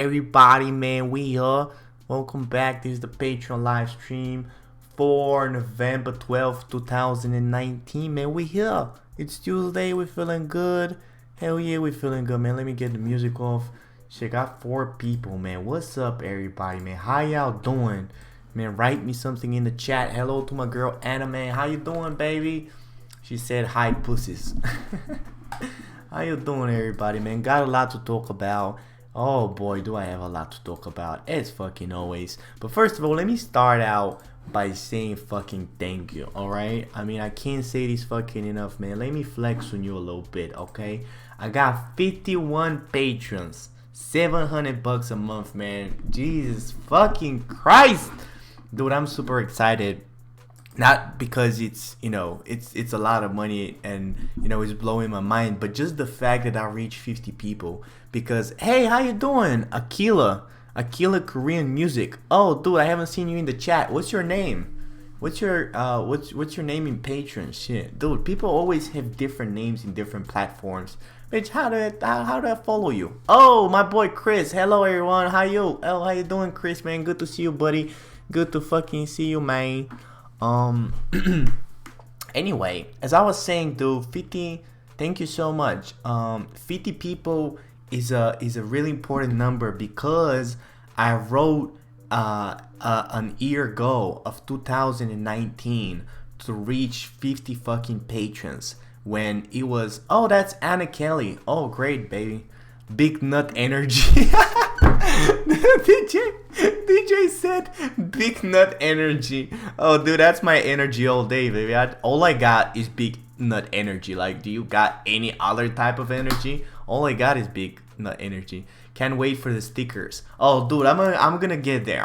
Everybody, man, we here. Welcome back. This is the Patreon live stream for November 12th, 2019. Man, we here. It's Tuesday. We're feeling good. Hell yeah, we're feeling good, man. Let me get the music off. Shit, got 4 people, man. What's up, everybody, man? How y'all doing? Man, write me something in the chat. Hello to my girl, Anna, man. How you doing, baby? She said, hi, pussies. How you doing, everybody, man? Got a lot to talk about. Oh boy, do I have a lot to talk about, as fucking always. But first of all, let me start out by saying fucking thank you, alright? I mean, I can't say this fucking enough, man. Let me flex on you a little bit, okay? I got 51 patrons, $700 a month, man. Jesus fucking Christ! Dude, I'm super excited. Not because it's, it's a lot of money and, it's blowing my mind, but just the fact that I reached 50 people. Because, hey, how you doing? Akila Korean music. Oh, dude, I haven't seen you in the chat. What's your name? What's your name in Patreon? Shit, dude, people always have different names in different platforms. Bitch, how do I follow you? Oh, my boy Chris. Hello, everyone. How you doing, Chris, man? Good to see you, buddy. Good to fucking see you, man. Anyway, as I was saying, dude, 50, thank you so much. 50 people is a really important number because I wrote an year goal of 2019 to reach 50 fucking patrons when it was, oh, that's Anna Kelly. Oh, great, baby. Big nut energy. DJ said big nut energy. Oh, dude, that's my energy all day, baby. All I got is big nut energy. Like, do you got any other type of energy? All I got is big nut energy. Can't wait for the stickers. Oh, dude, I'm gonna get there.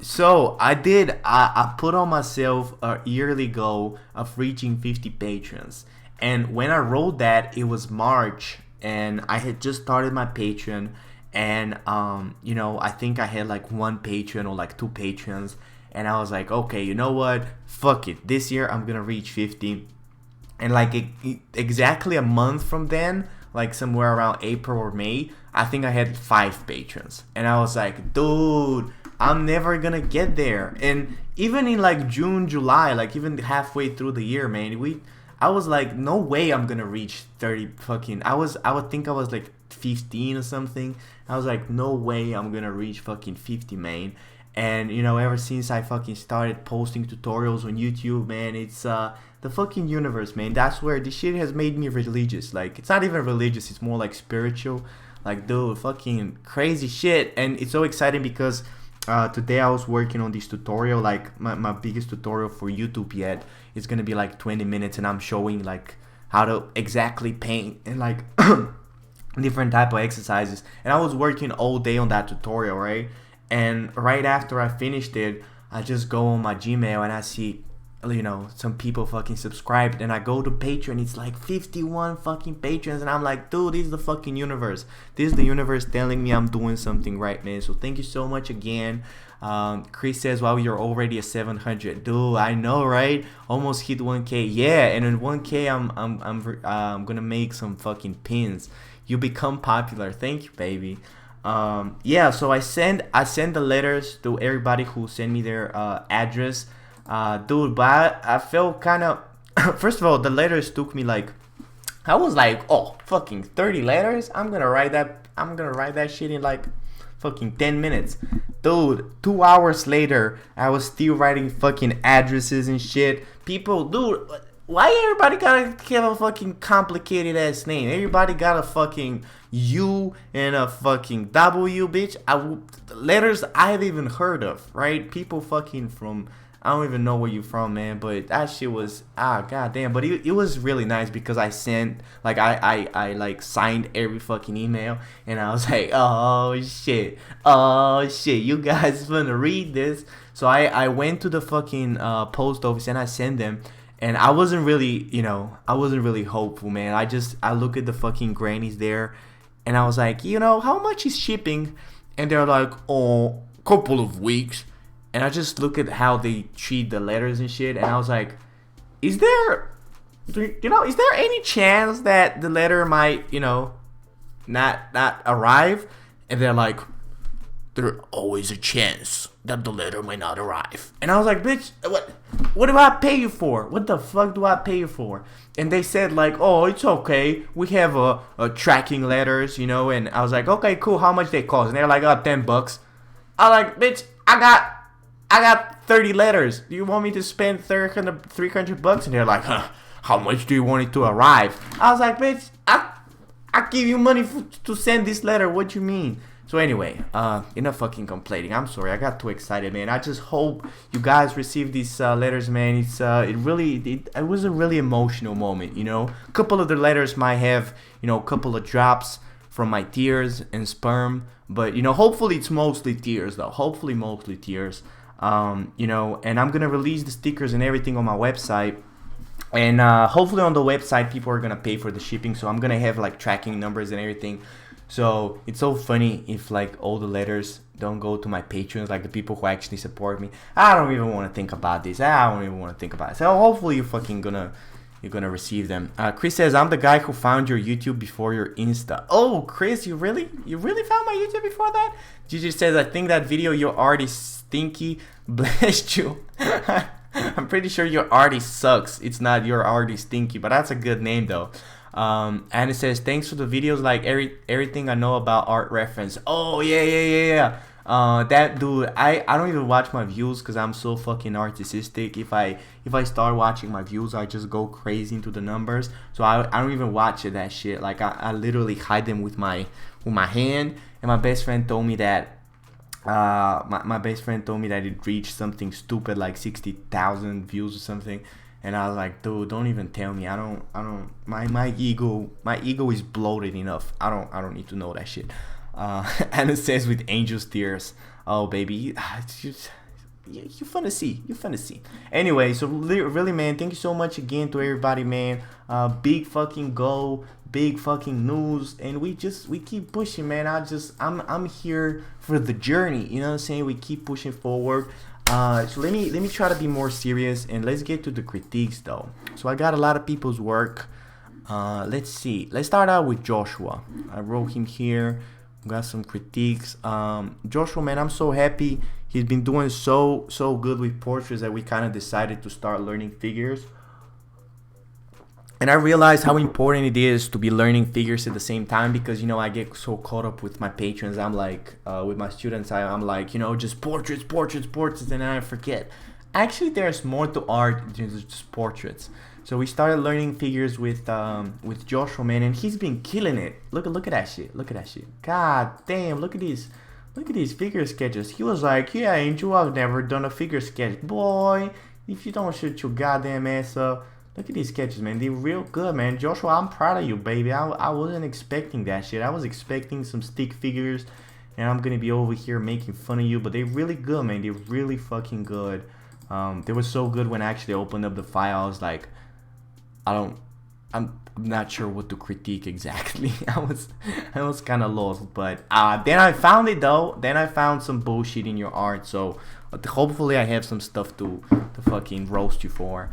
So I put on myself a yearly goal of reaching 50 patrons. And when I wrote that, it was March, and I had just started my Patreon. And I think I had like 1 patron or like 2 patrons, and I was like, okay, you know what, fuck it, this year I'm gonna reach 50. And like exactly a month from then, like somewhere around April or May, I think I had 5 patrons, and I was like, dude, I'm never gonna get there. And even in like June, July, like even halfway through the year, man, I was like, no way I'm gonna reach 30 fucking, I would think I was like 15 or something. I was like, no way I'm gonna reach fucking 50, man. And ever since I fucking started posting tutorials on YouTube, man, it's the fucking universe, man. That's where this shit has made me religious. Like, it's not even religious, it's more like spiritual. Like, dude, fucking crazy shit. And it's so exciting because today I was working on this tutorial, like my biggest tutorial for YouTube yet. It's gonna be like 20 minutes, and I'm showing like how to exactly paint and like different type of exercises. And I was working all day on that tutorial, right? And right after I finished it, I just go on my Gmail and I see some people fucking subscribed, and I go to Patreon, it's like 51 fucking patrons, and I'm like, dude, this is the fucking universe. This is the universe telling me I'm doing something right, man. So thank you so much again. Chris says, wow, you're already at 700. Dude, I know, right? Almost hit 1k. Yeah, and in 1k I'm gonna make some fucking pins. You become popular. Thank you, baby. Yeah, so I send the letters to everybody who sent me their address. Dude, but I felt kind of first of all, the letters took me like, I was like, oh, fucking 30 letters, I'm gonna write that shit in like fucking 10 minutes. Dude, 2 hours later I was still writing fucking addresses and shit. People, dude, why everybody gotta have a fucking complicated ass name? Everybody got a fucking U and a fucking W, bitch. Letters I haven't even heard of, right? People fucking from, I don't even know where you from, man, but that shit was, goddamn. But it was really nice because I sent, like, I like signed every fucking email, and I was like, oh shit, you guys gonna read this? So I went to the fucking post office and I sent them. And I wasn't really, hopeful, man. I look at the fucking grannies there, and I was like, how much is shipping? And they're like, oh, couple of weeks. And I just look at how they treat the letters and shit, and I was like, is there any chance that the letter might, not arrive? And they're like, there's always a chance that the letter may not arrive. And I was like, bitch, what do I pay you for? What the fuck do I pay you for? And they said like, oh, it's okay. We have a tracking letters, you know. And I was like, okay, cool. How much they cost? And they're like, oh, $10. I was like, bitch, I got 30 letters. Do you want me to spend $300? And they're like, huh, how much do you want it to arrive? I was like, bitch, I give you money to send this letter. What you mean? So anyway, enough fucking complaining. I'm sorry, I got too excited, man. I just hope you guys receive these letters, man. It was a really emotional moment, you know. A couple of the letters might have, you know, a couple of drops from my tears and sperm, but you know, hopefully it's mostly tears, though. Hopefully mostly tears. You know, and I'm gonna release the stickers and everything on my website. And hopefully on the website people are gonna pay for the shipping, so I'm gonna have like tracking numbers and everything. So it's so funny if like all the letters don't go to my patrons, like the people who actually support me. I don't even want to think about this. I don't even want to think about it. So hopefully you're gonna receive them. Chris says, I'm the guy who found your YouTube before your Insta. Oh, Chris, you really found my YouTube before that? Gigi says, I think that video you're already stinky. Bless you. I'm pretty sure your artist sucks. It's not your artist stinky, but that's a good name though. And it says, thanks for the videos, like everything I know about art reference. Oh yeah. That dude, I don't even watch my views because I'm so fucking artistic. If I start watching my views, I just go crazy into the numbers. So I don't even watch that shit. Like I literally hide them with my hand. And my best friend told me that my best friend told me that it reached something stupid like 60,000 views or something. And I was like, dude, don't even tell me. I don't. My ego is bloated enough. I don't need to know that shit. And it says with angel's tears. Oh baby, it's just you fun to see. Anyway, so really, man, thank you so much again to everybody, man. Big fucking goal, big fucking news, and we keep pushing, man. I'm here for the journey. You know what I'm saying? We keep pushing forward. So let me try to be more serious, and let's get to the critiques though. So I got a lot of people's work. Let's see. Let's start out with Joshua. I wrote him here. Got some critiques. Joshua, man, I'm so happy. He's been doing so good with portraits that we kind of decided to start learning figures. And I realized how important it is to be learning figures at the same time, because, you know, I get so caught up with my patrons. I'm like, with my students, I'm like, you know, just portraits, and then I forget. Actually, there's more to art than just portraits. So we started learning figures with Joshua, man, and he's been killing it. Look at that shit. God damn, look at these figure sketches. He was like, yeah, Angel, I've never done a figure sketch. Boy, if you don't shut your goddamn ass up. Look at these sketches, man. They're real good, man. Joshua, I'm proud of you, baby. I wasn't expecting that shit. I was expecting some stick figures, and I'm gonna be over here making fun of you, but they're really good, man. They're really fucking good. They were so good when I actually opened up the file. I was like, I'm not sure what to critique exactly. I was kind of lost, but then I found it though. Then I found some bullshit in your art, so hopefully I have some stuff to fucking roast you for.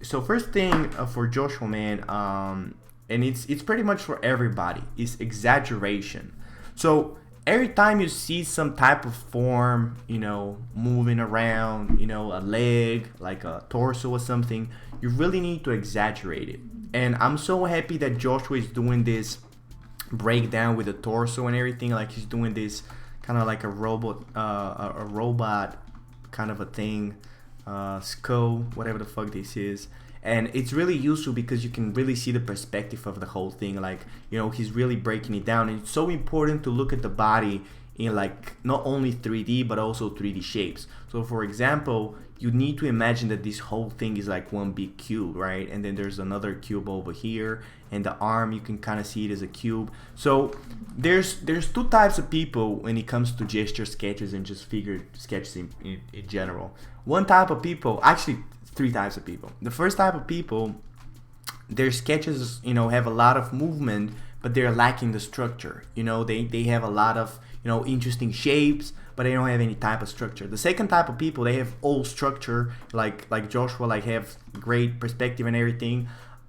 So first thing for Joshua, man, and it's pretty much for everybody, is exaggeration. So every time you see some type of form, you know, moving around, you know, a leg, like a torso or something, you really need to exaggerate it. And I'm so happy that Joshua is doing this breakdown with the torso and everything. Like he's doing this kind of like a robot kind of a thing, skull, whatever the fuck this is. And it's really useful because you can really see the perspective of the whole thing. Like, you know, he's really breaking it down. And it's so important to look at the body in like not only 3D but also 3D shapes. So for example, you need to imagine that this whole thing is like one big cube, right? And then there's another cube over here, and the arm, you can kind of see it as a cube. So there's two types of people when it comes to gesture sketches and just figure sketches in general. One type of people, actually three types of people. The first type of people, their sketches, you know, have a lot of movement, but they're lacking the structure. You know, they have a lot of, you know, interesting shapes, but they don't have any type of structure. The second type of people, they have all structure, like Joshua, like have great perspective and everything,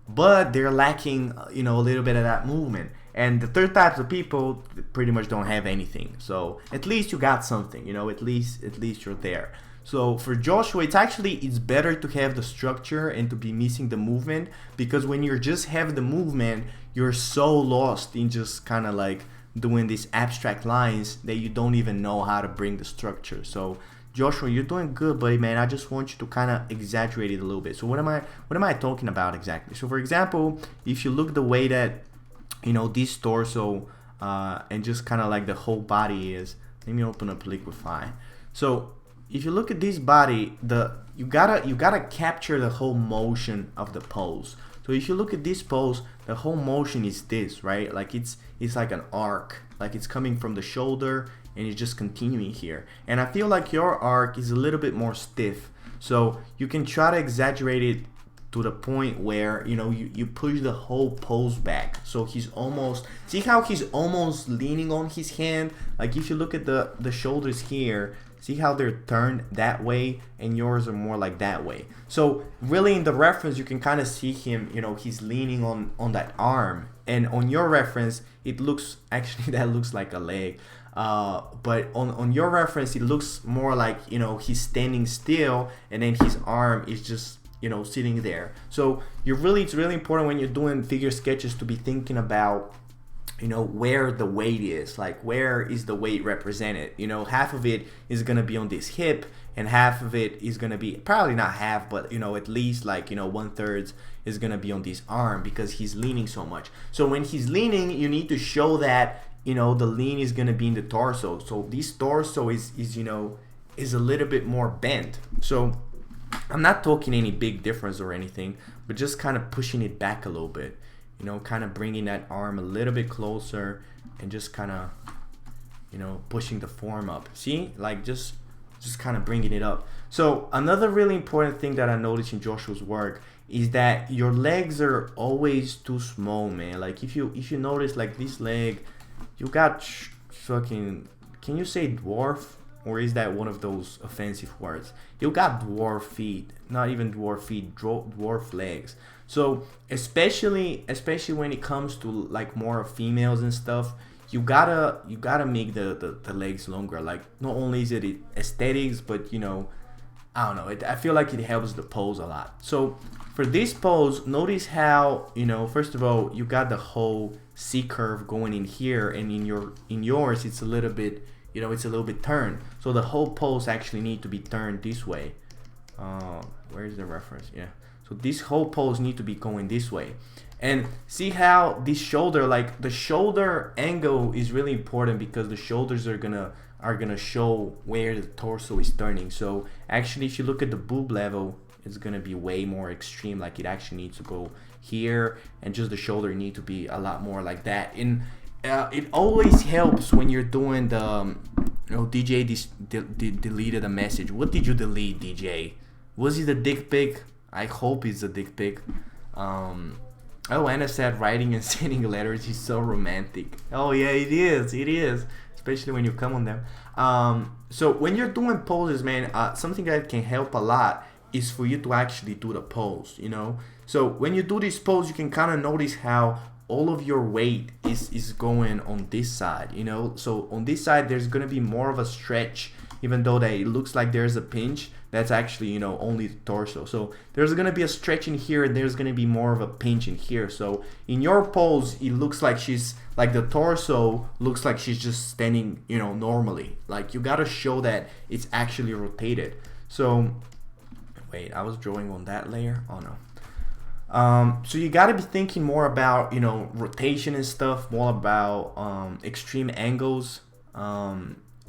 but they're lacking, you know, a little bit of that movement. And the third types of people pretty much don't have anything. So at least you got something, you know, at least you're there. So for Joshua, it's better to have the structure and to be missing the movement, because when you just have the movement, you're so lost in just kind of like doing these abstract lines that you don't even know how to bring the structure. So Joshua, you're doing good, buddy, man. I just want you to kind of exaggerate it a little bit. So what am I talking about exactly? So for example, if you look the way that, you know, this torso and just kind of like the whole body is. Let me open up Liquify. So if you look at this body, you gotta capture the whole motion of the pose. So if you look at this pose, the whole motion is this, right? Like it's like an arc, like it's coming from the shoulder and it's just continuing here. And I feel like your arc is a little bit more stiff, so you can try to exaggerate it to the point where, you know, you push the whole pose back. So he's almost, see how he's almost leaning on his hand? Like if you look at the shoulders here, see how they're turned that way and yours are more like that way. So really in the reference, you can kind of see him, you know, he's leaning on that arm. And on your reference, it looks, actually that looks like a leg. But on your reference, it looks more like, you know, he's standing still and then his arm is just, you know, sitting there. So it's really important when you're doing figure sketches to be thinking about, you know, where the weight is, like where is the weight represented. You know, half of it is gonna be on this hip and half of it is gonna be, probably not half, but you know, at least like, you know, 1/3 is gonna be on this arm because he's leaning so much. So when he's leaning, you need to show that, you know, the lean is gonna be in the torso. So this torso is you know, is a little bit more bent. So I'm not talking any big difference or anything, but just kind of pushing it back a little bit, you know, kind of bringing that arm a little bit closer and just kind of, you know, pushing the form up. See, like just kind of bringing it up. So another really important thing that I noticed in Joshua's work is that your legs are always too small, man. Like if you notice, like this leg, you got fucking, can you say dwarf? Or is that one of those offensive words? You got dwarf feet, not even dwarf feet, dwarf legs. So especially when it comes to like more females and stuff, you gotta make the legs longer. Like not only is it aesthetics, but you know, I don't know, I feel like it helps the pose a lot. So for this pose, notice how, you know, first of all, you got the whole C curve going in here, and in yours it's a little bit, you know, it's a little bit turned. So the whole pose actually need to be turned this way. Where is the reference? Yeah. So this whole pose need to be going this way. And see how this shoulder, like the shoulder angle is really important because the shoulders are gonna show where the torso is turning. So actually, if you look at the boob level, it's gonna be way more extreme. Like it actually needs to go here, and just the shoulder need to be a lot more like that. And it always helps when you're doing the, you know, DJ deleted a message. What did you delete, DJ? Was it a dick pic? I hope it's a dick pic. Oh, Anna said writing and sending letters is so romantic. Oh yeah, it is, especially when you come on them. So when you're doing poses, man, something that can help a lot is for you to actually do the pose, you know. So when you do this pose, you can kind of notice how all of your weight is going on this side, you know. So on this side there's gonna be more of a stretch, even though that it looks like there's a pinch. That's actually, you know, only the torso. So there's gonna be a stretch in here and there's gonna be more of a pinch in here. So in your pose, it looks like she's, like the torso looks like she's just standing, you know, normally. Like you gotta show that it's actually rotated. So wait, I was drawing on that layer. Oh no. So you got to be thinking more about, you know, rotation and stuff, more about extreme angles,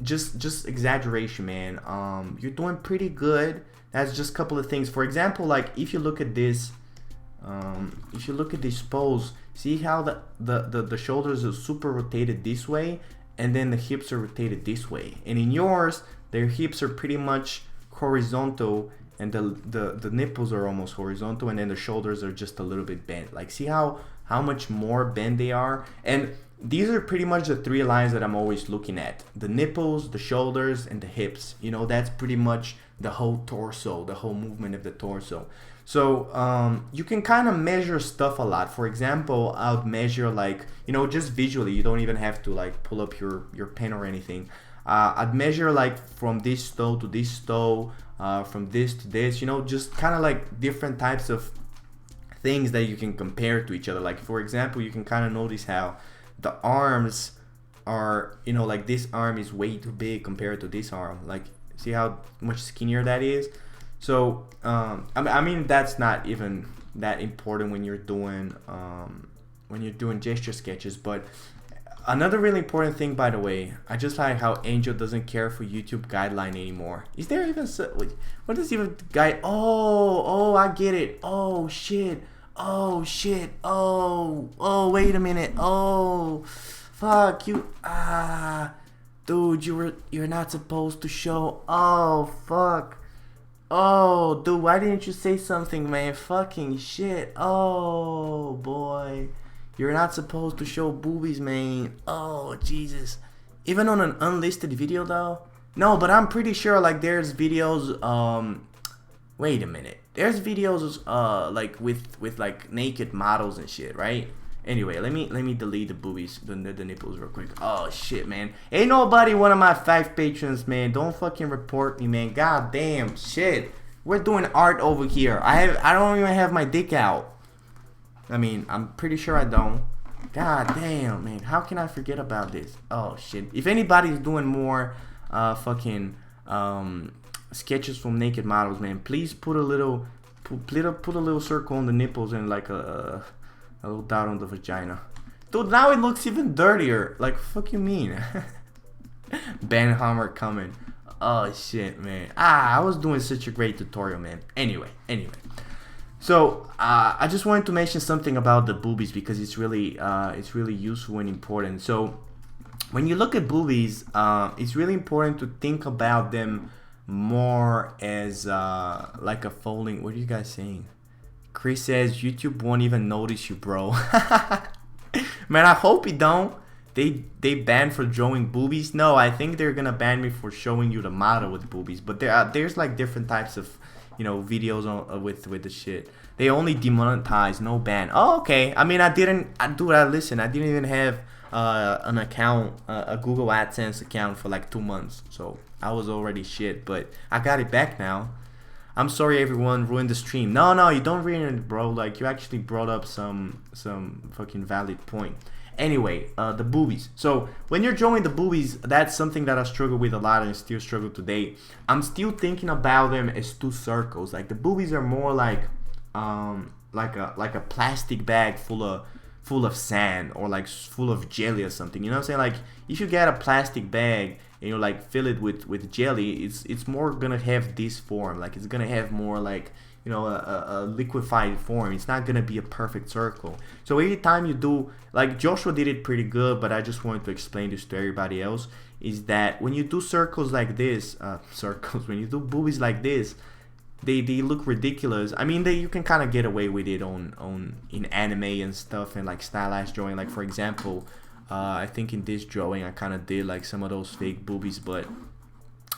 just exaggeration, man. You're doing pretty good. That's just a couple of things. For example, like if you look at this, pose, see how the shoulders are super rotated this way, and then the hips are rotated this way. And in yours, their hips are pretty much horizontal, and the nipples are almost horizontal, and then the shoulders are just a little bit bent. Like see how much more bent they are. And these are pretty much the three lines that I'm always looking at: the nipples, the shoulders, and the hips. You know, that's pretty much the whole torso, the whole movement of the torso. So you can kind of measure stuff a lot. For example, I would measure, like, you know, just visually. You don't even have to like pull up your pen or anything. I'd measure like from this toe to this toe, from this to this, you know, just kind of like different types of things that you can compare to each other. Like, for example, you can kind of notice how the arms are, you know, like this arm is way too big compared to this arm. Like, see how much skinnier that is? So I mean that's not even that important when you're doing gesture sketches. But another really important thing, by the way, I just like how Angel doesn't care for YouTube guideline anymore. Is there even what is even guide? Oh, I get it. Oh shit. Oh shit. Oh wait a minute. Oh fuck you. Dude, you're not supposed to show. Oh fuck. Oh, dude, why didn't you say something, man? Fucking shit. Oh, boy. You're not supposed to show boobies, man. Oh, Jesus. Even on an unlisted video, though? No, but I'm pretty sure, like, there's videos, wait a minute. There's videos, like, with like, naked models and shit, right? Anyway, let me delete the boobies, the nipples real quick. Oh shit, man. Ain't nobody one of my 5 patrons, man. Don't fucking report me, man. God damn shit. We're doing art over here. I don't even have my dick out. I mean, I'm pretty sure I don't. God damn, man. How can I forget about this? Oh shit. If anybody's doing more fucking sketches from naked models, man, please put a little circle on the nipples and like a little dot on the vagina. Dude, now it looks even dirtier. Like, fuck you mean? Ben Hammer coming. Oh shit, man. I was doing such a great tutorial, man. Anyway. So I just wanted to mention something about the boobies because it's really useful and important. So when you look at boobies, it's really important to think about them more as like a folding. What are you guys saying? Chris says YouTube won't even notice you, bro. Man, I hope it don't. They banned for drawing boobies. No, I think they're gonna ban me for showing you the model with boobies. But there's like different types of, you know, videos on, with the shit. They only demonetize, no ban. Oh, okay. I mean, listen, I didn't even have an account, a Google AdSense account for like 2 months. So I was already shit, but I got it back now. I'm sorry everyone ruined the stream. No, you don't ruin it, bro. Like, you actually brought up some fucking valid point. Anyway, the boobies. So when you're drawing the boobies, that's something that I struggle with a lot and still struggle today. I'm still thinking about them as 2 circles. Like, the boobies are more like a plastic bag full of sand, or like full of jelly or something. You know what I'm saying? Like, if you get a plastic bag and you like fill it with jelly, it's more gonna have this form. Like, it's gonna have more like, you know, a liquefied form. It's not gonna be a perfect circle. So every time you do, like, Joshua did it pretty good, but I just wanted to explain this to everybody else, is that when you do circles like this, when you do boobies like this, they look ridiculous. I mean, you can kind of get away with it in anime and stuff, and like stylized drawing. Like, for example, I think in this drawing I kind of did like some of those fake boobies, but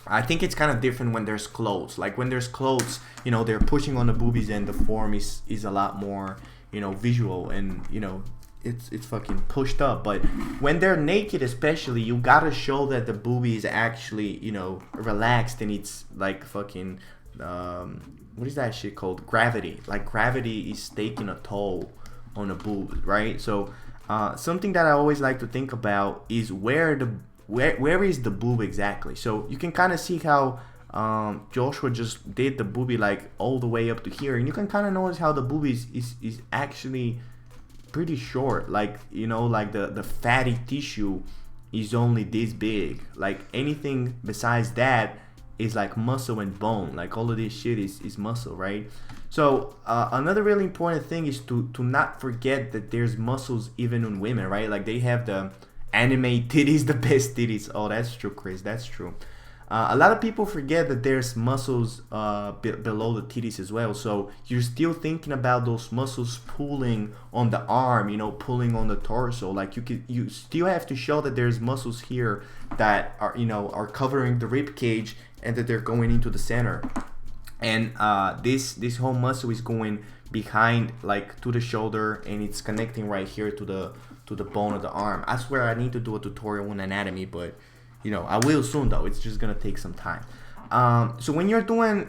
I think it's kind of different when there's clothes. Like, when there's clothes, you know, they're pushing on the boobies and the form is a lot more, you know, visual, and, you know, it's fucking pushed up. But when they're naked, especially, you gotta show that the boobie is actually, you know, relaxed, and it's like fucking what is that shit called? Gravity. Like, gravity is taking a toll on the boob, right? So something that I always like to think about is where is the boob exactly. So you can kind of see how Joshua just did the boobie like all the way up to here, and you can kind of notice how the boobie is actually pretty short. Like, you know, like the fatty tissue is only this big. Like, anything besides that is like muscle and bone. Like, all of this shit is muscle, right? So another really important thing is to not forget that there's muscles even in women, right? Like, they have the anime titties, the best titties. Oh, that's true, Chris, that's true. A lot of people forget that there's muscles below the titties as well. So you're still thinking about those muscles pulling on the arm, you know, pulling on the torso. Like you still have to show that there's muscles here that are, you know, are covering the rib cage and that they're going into the center. And this whole muscle is going behind, like to the shoulder, and it's connecting right here to the bone of the arm. I swear I need to do a tutorial on anatomy, but you know, I will soon though. It's just gonna take some time. So when you're doing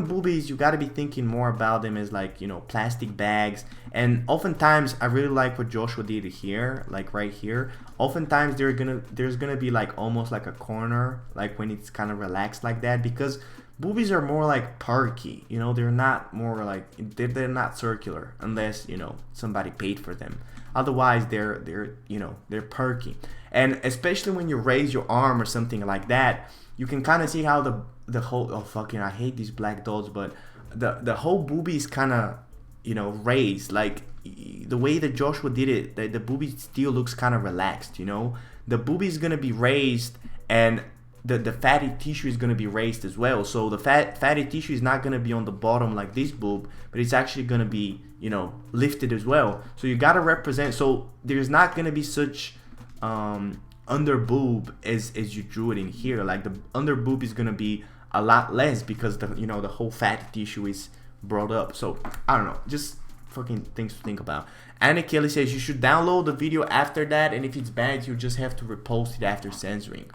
boobies, you gotta be thinking more about them as like, you know, plastic bags. And oftentimes, I really like what Joshua did here, like right here. Oftentimes, there's gonna be like almost like a corner, like when it's kind of relaxed like that, because boobies are more like perky. You know, they're not more like they're not circular unless, you know, somebody paid for them. Otherwise, they're you know, they're perky. And especially when you raise your arm or something like that, you can kind of see how the whole, oh fucking, I hate these black dots, but the whole boobie is kind of, you know, raised. Like the way that Joshua did it, the boobie still looks kind of relaxed, you know. The boobie is gonna be raised, and the fatty tissue is gonna be raised as well. So the fatty tissue is not gonna be on the bottom like this boob, but it's actually gonna be, you know, lifted as well. So you gotta represent. So there's not gonna be such under boob as you drew it in here. Like the under boob is gonna be a lot less because the, you know, the whole fatty tissue is brought up. So I don't know, just fucking things to think about. Anna Kelly says you should download the video after that, and if it's bad, you just have to repost it after censoring.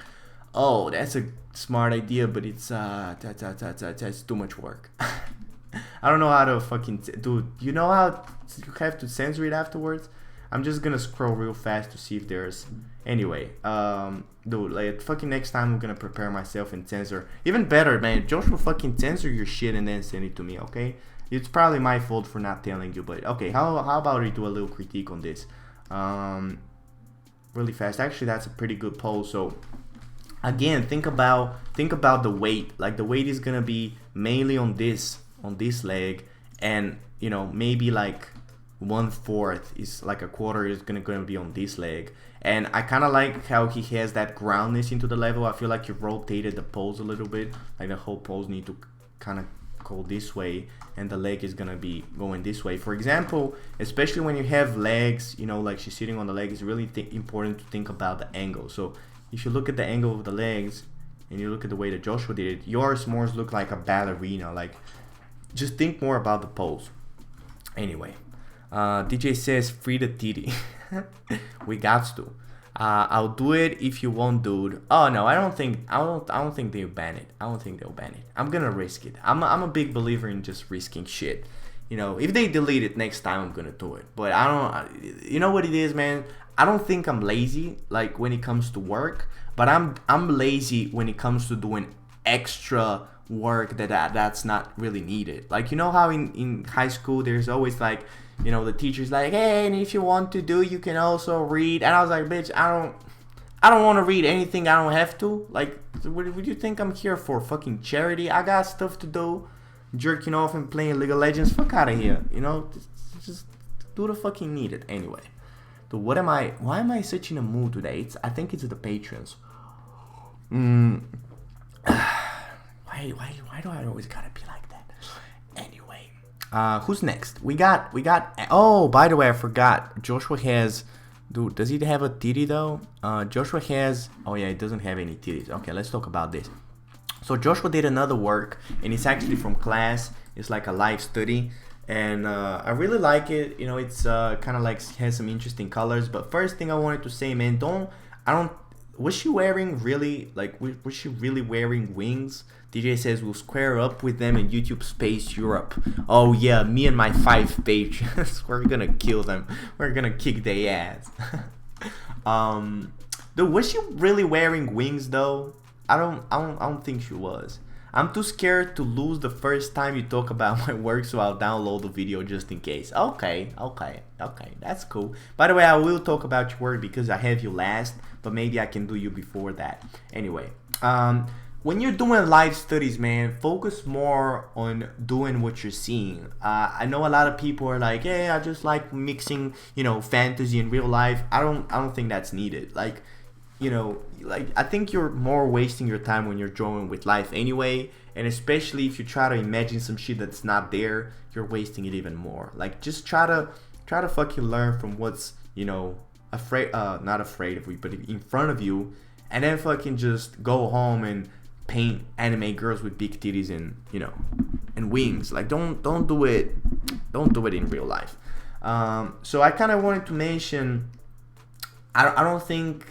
Oh, that's a smart idea, but it's that's too much work. I don't know how to fucking dude. You know how you have to censor it afterwards? I'm just gonna scroll real fast to see if there's. Anyway, dude, like fucking next time I'm gonna prepare myself and censor. Even better, man. Josh will fucking censor your shit and then send it to me, okay? It's probably my fault for not telling you, but okay. How about we do a little critique on this? Really fast. Actually, that's a pretty good poll. So again, think about the weight. Like the weight is gonna be mainly on this leg, and you know, maybe like 1/4 is like a quarter is gonna be on this leg. And I kind of like how he has that groundness into the level. I feel like you rotated the pose a little bit, like the whole pose need to kind of go this way, and the leg is gonna be going this way. For example, especially when you have legs, you know, like she's sitting on the leg, it's really important to think about the angle. So if you look at the angle of the legs and you look at the way that Joshua did it, yours more look like a ballerina. Like, just think more about the pose. Anyway, DJ says free the titty. We got to. I'll do it if you won't, dude. Oh no, I don't think they'll ban it. I don't think they'll ban it. I'm gonna risk it. I'm a big believer in just risking shit. You know, if they delete it next time, I'm gonna do it. But I don't. You know what it is, man. I don't think I'm lazy, like when it comes to work, but I'm lazy when it comes to doing extra work that's not really needed. Like, you know how in high school there's always like, you know, the teacher's like, hey, and if you want to do, you can also read. And I was like, bitch, I don't want to read anything I don't have to. Like, what do you think I'm here for? Fucking charity? I got stuff to do. Jerking off and playing League of Legends. Fuck out of here. You know, just do the fucking needed. Anyway. So why am I such in a mood today? I think it's the patrons. Why do I always gotta be like that? Anyway, who's next? We got. Oh, by the way, I forgot. Joshua has. Dude, does he have a titty though? Joshua has. Oh yeah, he doesn't have any titties. Okay, let's talk about this. So Joshua did another work, and it's actually from class. It's like a live study. And I really like it. You know, it's kind of like has some interesting colors. But first thing I wanted to say, man, was she wearing really, like, was she really wearing wings? DJ says we'll square up with them in YouTube Space Europe. Oh yeah, me and my 5 patrons, we're gonna kill them. We're gonna kick their ass. Dude, was she really wearing wings though? I don't think she was. I'm too scared to lose the first time you talk about my work, so I'll download the video just in case. Okay, that's cool. By the way, I will talk about your work because I have you last, but maybe I can do you before that. Anyway, when you're doing live studies, man, focus more on doing what you're seeing. I know a lot of people are like, hey, I just like mixing, you know, fantasy and real life. I don't think that's needed. Like, you know, like I think you're more wasting your time when you're drawing with life anyway, and especially if you try to imagine some shit that's not there, you're wasting it even more. Like just try to fucking learn from what's, you know, afraid not afraid of you, but in front of you, and then fucking just go home and paint anime girls with big titties and, you know, and wings. Like don't do it, don't do it in real life. So I kind of wanted to mention, I don't think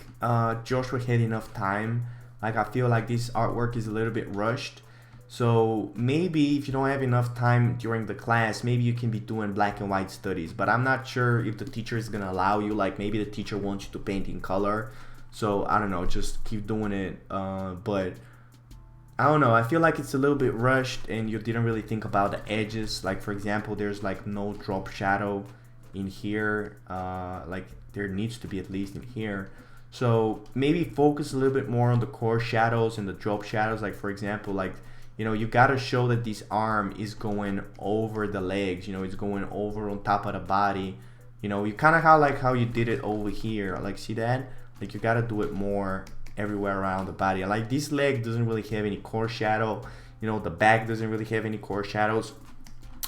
Joshua had enough time. Like I feel like this artwork is a little bit rushed. So maybe if you don't have enough time during the class, maybe you can be doing black and white studies. But I'm not sure if the teacher is gonna allow you. Like maybe the teacher wants you to paint in color. So I don't know, just keep doing it. But I don't know, I feel like it's a little bit rushed and you didn't really think about the edges. Like for example, there's like no drop shadow in here. Like there needs to be at least in here. So maybe focus a little bit more on the core shadows and the drop shadows. Like for example, like, you know, you gotta show that this arm is going over the legs, you know, it's going over on top of the body. You know, you kind of how you did it over here. Like see that? Like you gotta do it more everywhere around the body. Like this leg doesn't really have any core shadow. You know, the back doesn't really have any core shadows.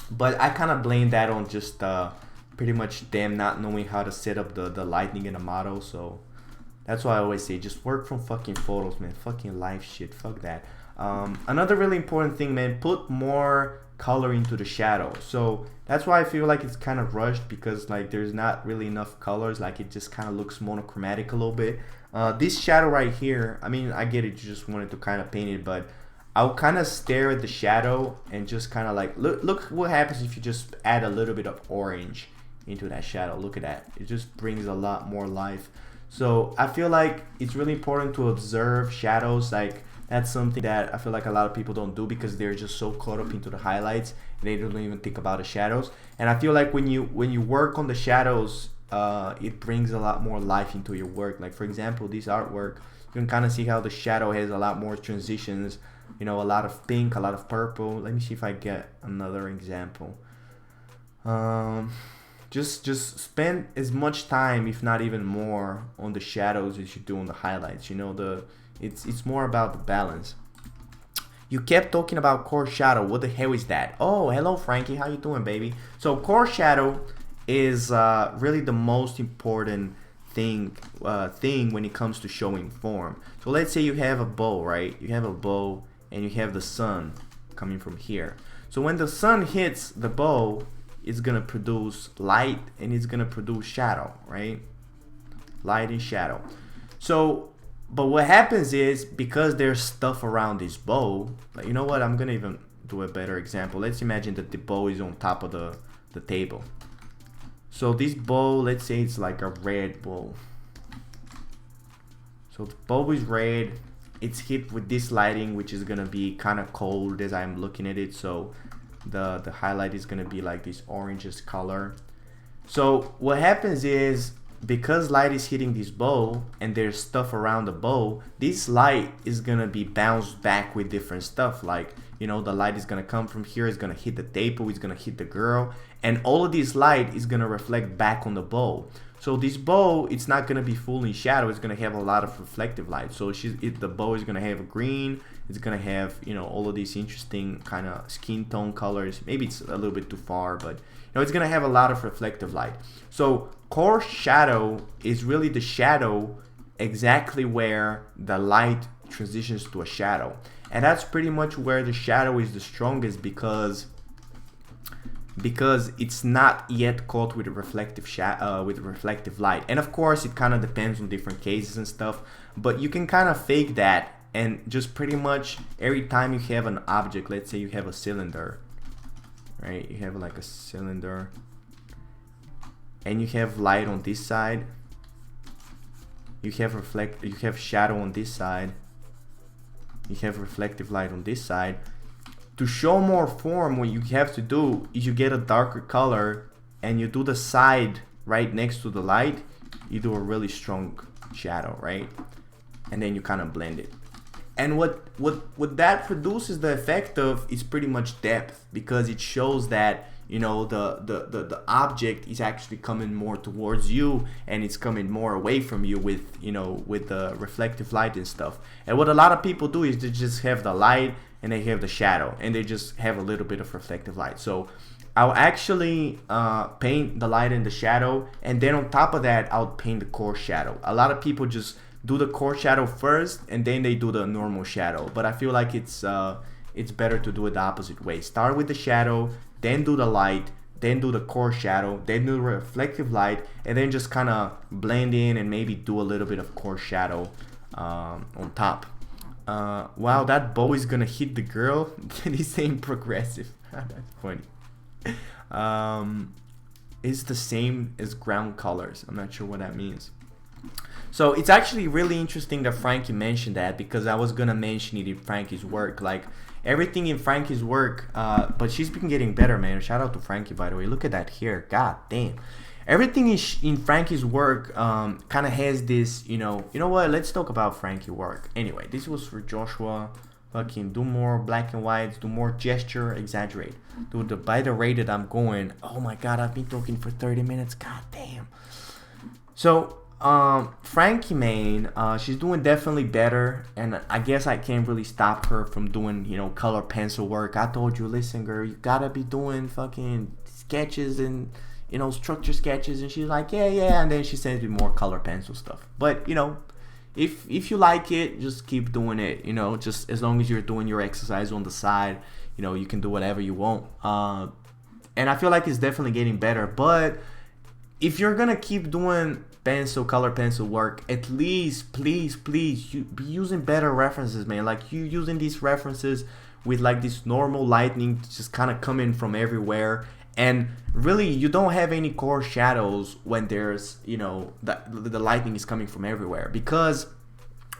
But I kind of blame that on just pretty much them not knowing how to set up the lighting in the model. So that's why I always say just work from fucking photos, man. Fucking life shit. Fuck that. Another really important thing, man, put more color into the shadow. So that's why I feel like it's kind of rushed, because like there's not really enough colors. Like it just kind of looks monochromatic a little bit. This shadow right here, I mean, I get it, you just wanted to kind of paint it, but I'll kind of stare at the shadow and just kind of like look what happens if you just add a little bit of orange into that shadow. Look at that, it just brings a lot more life. So I feel like it's really important to observe shadows. Like that's something that I feel like a lot of people don't do because they're just so caught up into the highlights and they don't even think about the shadows. And I feel like when you work on the shadows, it brings a lot more life into your work. Like for example, this artwork, you can kind of see how the shadow has a lot more transitions, you know, a lot of pink, a lot of purple. Let me see if I get another example. Just spend as much time, if not even more, on the shadows as you do on the highlights. You know, it's more about the balance. You kept talking about core shadow. What the hell is that? Oh, hello Frankie, how you doing, baby? So core shadow is really the most important thing when it comes to showing form. So let's say you have a bow, right? You have a bow and you have the sun coming from here. So when the sun hits the bow, it's gonna produce light and it's gonna produce shadow, right? Light and shadow. So, but what happens is, because there's stuff around this bow, like, you know what, I'm gonna even do a better example. Let's imagine that the bow is on top of the table. So this bow, let's say it's like a red bow. So the bow is red, it's hit with this lighting, which is gonna be kind of cold as I'm looking at it. So the highlight is gonna be like this orangish color. So what happens is, because light is hitting this bow and there's stuff around the bow, this light is gonna be bounced back with different stuff. Like, you know, the light is gonna come from here, it's gonna hit the table, it's gonna hit the girl, and all of this light is gonna reflect back on the bow. So this bow, it's not gonna be full in shadow, it's gonna have a lot of reflective light. So the bow is gonna have a green, it's gonna have, you know, all of these interesting kind of skin tone colors. Maybe it's a little bit too far, but you know, it's gonna have a lot of reflective light. So core shadow is really the shadow exactly where the light transitions to a shadow. And that's pretty much where the shadow is the strongest, because it's not yet caught with a reflective light. And of course it kind of depends on different cases and stuff, but you can kind of fake that, and just pretty much every time you have an object, let's say you have a cylinder, right? You have like a cylinder and you have light on this side, you have shadow on this side, you have reflective light on this side. To show more form, what you have to do is you get a darker color and you do the side right next to the light, you do a really strong shadow, right? And then you kind of blend it. And what that produces the effect of is pretty much depth, because it shows that, you know, the object is actually coming more towards you, and it's coming more away from you with, you know, with the reflective light and stuff. And what a lot of people do is they just have the light and they have the shadow, and they just have a little bit of reflective light. So I'll actually paint the light and the shadow, and then on top of that I'll paint the core shadow. A lot of people just do the core shadow first and then they do the normal shadow, but I feel like it's better to do it the opposite way. Start with the shadow, then do the light, then do the core shadow, then do the reflective light, and then just kind of blend in and maybe do a little bit of core shadow on top. Wow, that bow is gonna hit the girl. He's saying progressive. That's funny. It's the same as ground colors. I'm not sure what that means. So it's actually really interesting that Frankie mentioned that, because I was gonna mention it in Frankie's work. Like everything in Frankie's work, but she's been getting better, man. Shout out to Frankie, by the way. Look at that hair, god damn. Everything in Frankie's work kind of has this, you know what, let's talk about Frankie's work. Anyway, this was for Joshua. Fucking do more black and whites, do more gesture, exaggerate. Dude, by the rate that I'm going, oh my god, I've been talking for 30 minutes, god damn. So Frankie, man, she's doing definitely better, and I guess I can't really stop her from doing, you know, color pencil work. I told you, listen girl, you gotta be doing fucking sketches and, you know, structure sketches. And she's like, yeah, and then she sends me more color pencil stuff. But, you know, if you like it, just keep doing it, you know, just as long as you're doing your exercise on the side, you know, you can do whatever you want. And I feel like it's definitely getting better. But if you're gonna keep doing color pencil work, at least please you be using better references, man. Like you using these references with like this normal lightning just kind of coming from everywhere, and really you don't have any core shadows when there's, you know, the lightning is coming from everywhere. Because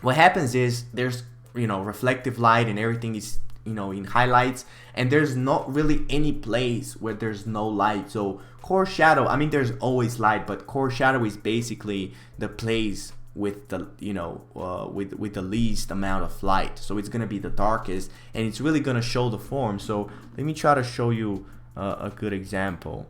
what happens is there's, you know, reflective light and everything is, you know, in highlights, and there's not really any place where there's no light. So core shadow, I mean, there's always light, but core shadow is basically the place with the, you know, with the least amount of light. So it's gonna be the darkest, and it's really gonna show the form. So let me try to show you a good example.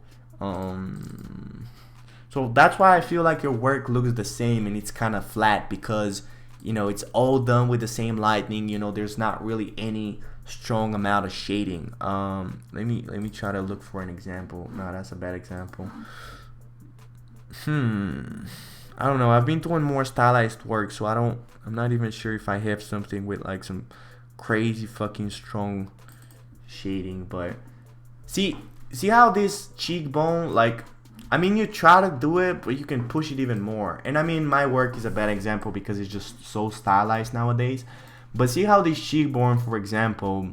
So that's why I feel like your work looks the same and it's kind of flat, because, you know, it's all done with the same lightning. You know, there's not really any strong amount of shading. Let me try to look for an example. No, that's a bad example. I don't know. I've been doing more stylized work, so I'm not even sure if I have something with like some crazy fucking strong shading. But see how this cheekbone, like, I mean, you try to do it, but you can push it even more. And I mean, my work is a bad example because it's just so stylized nowadays. But see how this cheekbone, for example,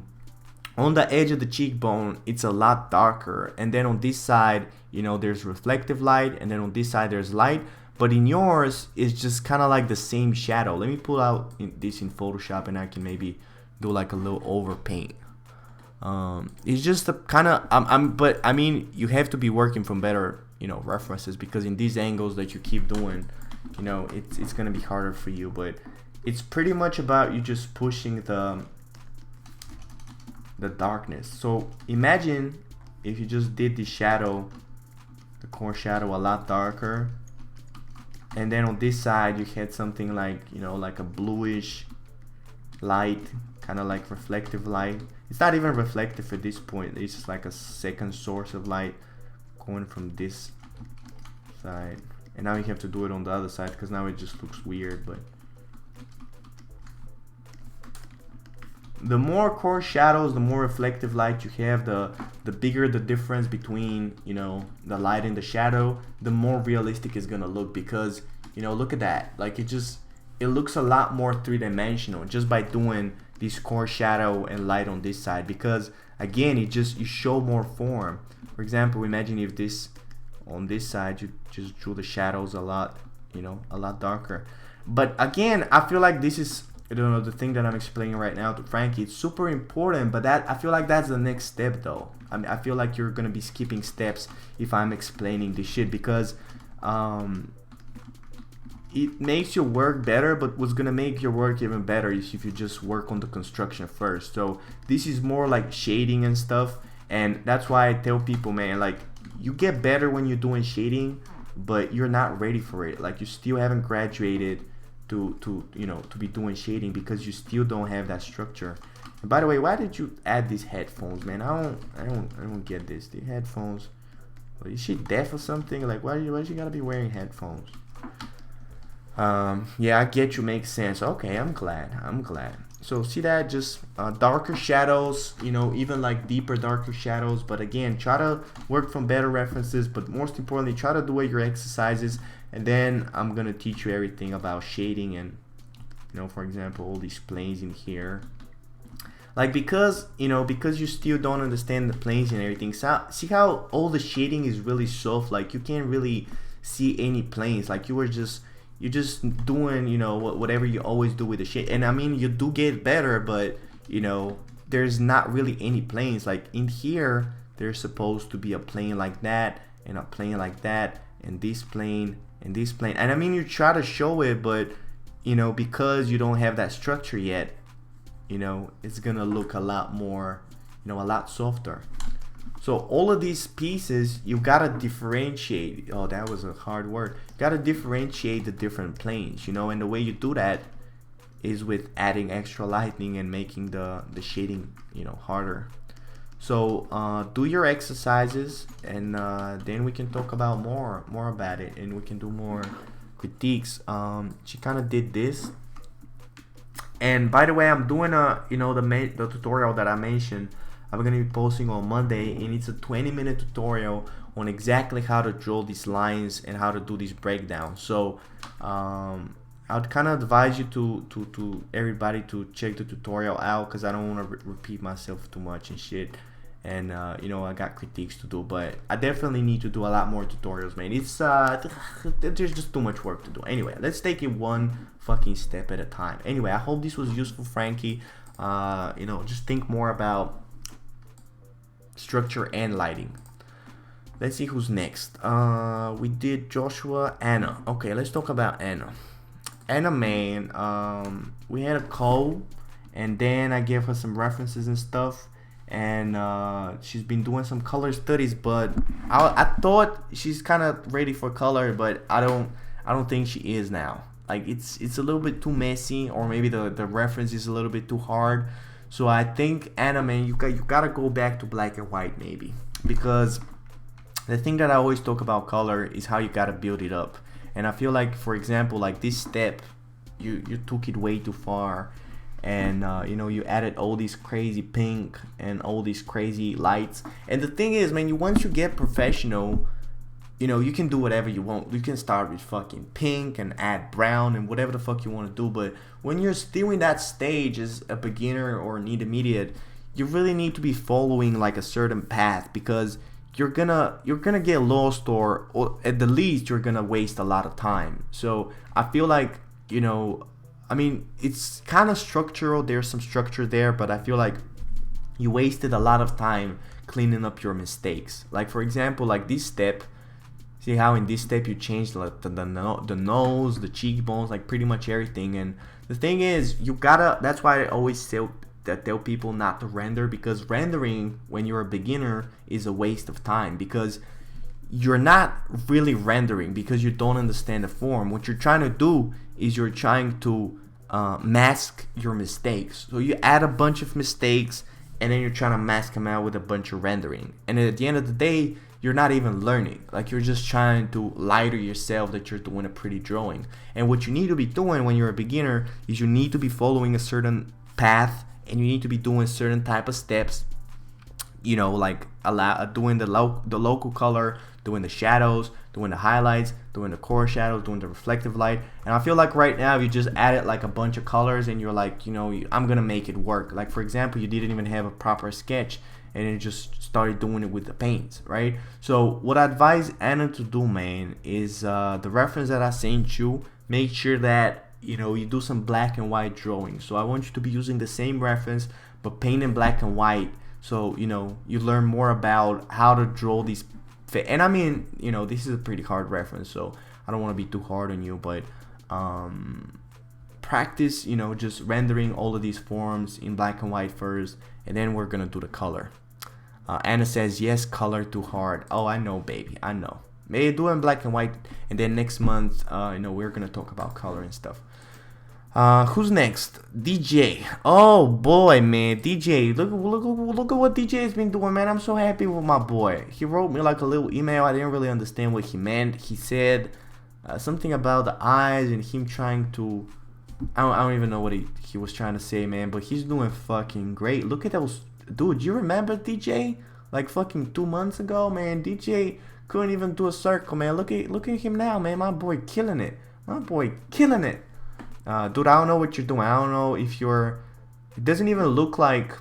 on the edge of the cheekbone, it's a lot darker. And then on this side, you know, there's reflective light. And then on this side, there's light. But in yours, it's just kind of like the same shadow. Let me pull out this in Photoshop and I can maybe do like a little overpaint. It's just a kind of, but I mean, you have to be working from better, you know, references, because in these angles that you keep doing, you know, it's going to be harder for you. But it's pretty much about you just pushing the darkness. So imagine if you just did the shadow, the core shadow, a lot darker, and then on this side you had something like, you know, like a bluish light, kind of like reflective light. It's not even reflective at this point, it's just like a second source of light going from this side. And now you have to do it on the other side because now it just looks weird. But the more core shadows, the more reflective light you have, the bigger the difference between, you know, the light and the shadow, the more realistic it's gonna look. Because, you know, look at that, like it looks a lot more three-dimensional just by doing this core shadow and light on this side. Because again, you show more form. For example, imagine if this on this side you just drew the shadows a lot, you know, a lot darker. But again, I feel like this is, I don't know, the thing that I'm explaining right now to Frankie, it's super important, but that, I feel like that's the next step though. I mean, I feel like you're gonna be skipping steps if I'm explaining this shit, because it makes your work better. But what's gonna make your work even better is if you just work on the construction first. So this is more like shading and stuff, And that's why I tell people, man, like, you get better when you're doing shading, but you're not ready for it. Like, you still haven't graduated to you know, to be doing shading, because you still don't have that structure. And by the way, why did you add these headphones, man? I don't get this. The headphones, is she deaf or something? Like, why you gotta be wearing headphones? Yeah, I get you, makes sense. Okay, I'm glad. So see that, just darker shadows, you know, even like deeper, darker shadows. But again, try to work from better references, but most importantly, try to do your exercises. And then I'm gonna teach you everything about shading, and, you know, for example, all these planes in here. Like, because, you know, because you still don't understand the planes and everything, so see how all the shading is really soft. Like, you can't really see any planes. Like, you're just doing, you know, whatever you always do with the shade. And I mean, you do get better, but, you know, there's not really any planes. Like, in here, there's supposed to be a plane like that, and a plane like that, and this plane, and this plane. And I mean, you try to show it, but, you know, because you don't have that structure yet, you know, it's gonna look a lot more, you know, a lot softer. So all of these pieces, you gotta differentiate. Oh, that was a hard word. You gotta differentiate the different planes, you know, and the way you do that is with adding extra lighting and making the shading, you know, harder. So do your exercises, and then we can talk about more about it, and we can do more critiques. She kind of did this. And by the way, I'm doing you know, the tutorial that I mentioned. I'm gonna be posting on Monday, and it's a 20-minute tutorial on exactly how to draw these lines and how to do these breakdowns. So I'd kind of advise you to everybody to check the tutorial out, because I don't want to repeat myself too much and shit. And you know, I got critiques to do, but I definitely need to do a lot more tutorials, man. It's there's just too much work to do. Anyway, let's take it one fucking step at a time. Anyway, I hope this was useful, Frankie. You know, just think more about structure and lighting. Let's see who's next. We did Joshua. Anna. Okay, let's talk about Anna. Anna, man, we had a call, and then I gave her some references and stuff, and she's been doing some color studies, but I thought she's kind of ready for color, but I don't think she is now. Like, it's a little bit too messy, or maybe the reference is a little bit too hard. So I think, Anna, man, you gotta go back to black and white, maybe, because the thing that I always talk about color is how you gotta build it up. And I feel like, for example, like this step, you took it way too far, and you know, you added all these crazy pink and all these crazy lights. And the thing is, man, once you get professional, you know, you can do whatever you want. You can start with fucking pink and add brown and whatever the fuck you want to do. But when you're still in that stage as a beginner or an intermediate, you really need to be following like a certain path, because you're gonna get lost, or at the least you're gonna waste a lot of time. So I feel like, you know, I mean, it's kind of structural, there's some structure there, but I feel like you wasted a lot of time cleaning up your mistakes. Like, for example, like this step, see how in this step you changed like the nose, the cheekbones, like pretty much everything. And the thing is, you gotta, that's why I always tell people not to render, because rendering when you're a beginner is a waste of time, because you're not really rendering because you don't understand the form. What you're trying to do is you're trying to mask your mistakes. So you add a bunch of mistakes, and then you're trying to mask them out with a bunch of rendering. And at the end of the day, you're not even learning. Like, you're just trying to lie to yourself that you're doing a pretty drawing. And what you need to be doing when you're a beginner is you need to be following a certain path, and you need to be doing certain type of steps, you know, like doing the local color, doing the shadows, doing the highlights, doing the core shadows, doing the reflective light. And I feel like right now you just added like a bunch of colors, and you're like, you know, I'm gonna make it work. Like, for example, you didn't even have a proper sketch, and you just started doing it with the paints, right? So what I advise Anna to do, man, is the reference that I sent you, make sure that, you know, you do some black and white drawing. So I want you to be using the same reference, but paint in black and white. So, you know, you learn more about how to draw these. And I mean, you know, this is a pretty hard reference, so I don't want to be too hard on you, but practice, you know, just rendering all of these forms in black and white first, and then we're gonna do the color. Anna says, yes, color too hard. Oh, I know, baby. I know. Maybe do it in black and white. And then next month, we're going to talk about color and stuff. Who's next? DJ. Oh boy, man, DJ. Look at what DJ has been doing, man. I'm so happy with my boy. He wrote me like a little email. I didn't really understand what he meant. He said something about the eyes and him trying to. I don't even know what he was trying to say, man. But he's doing fucking great. Look at those, dude. You remember DJ? Like fucking 2 months ago, man. DJ couldn't even do a circle, man. Look at him now, man. My boy killing it. My boy killing it. Dude, I don't know what you're doing. I don't know if you're. It doesn't even look like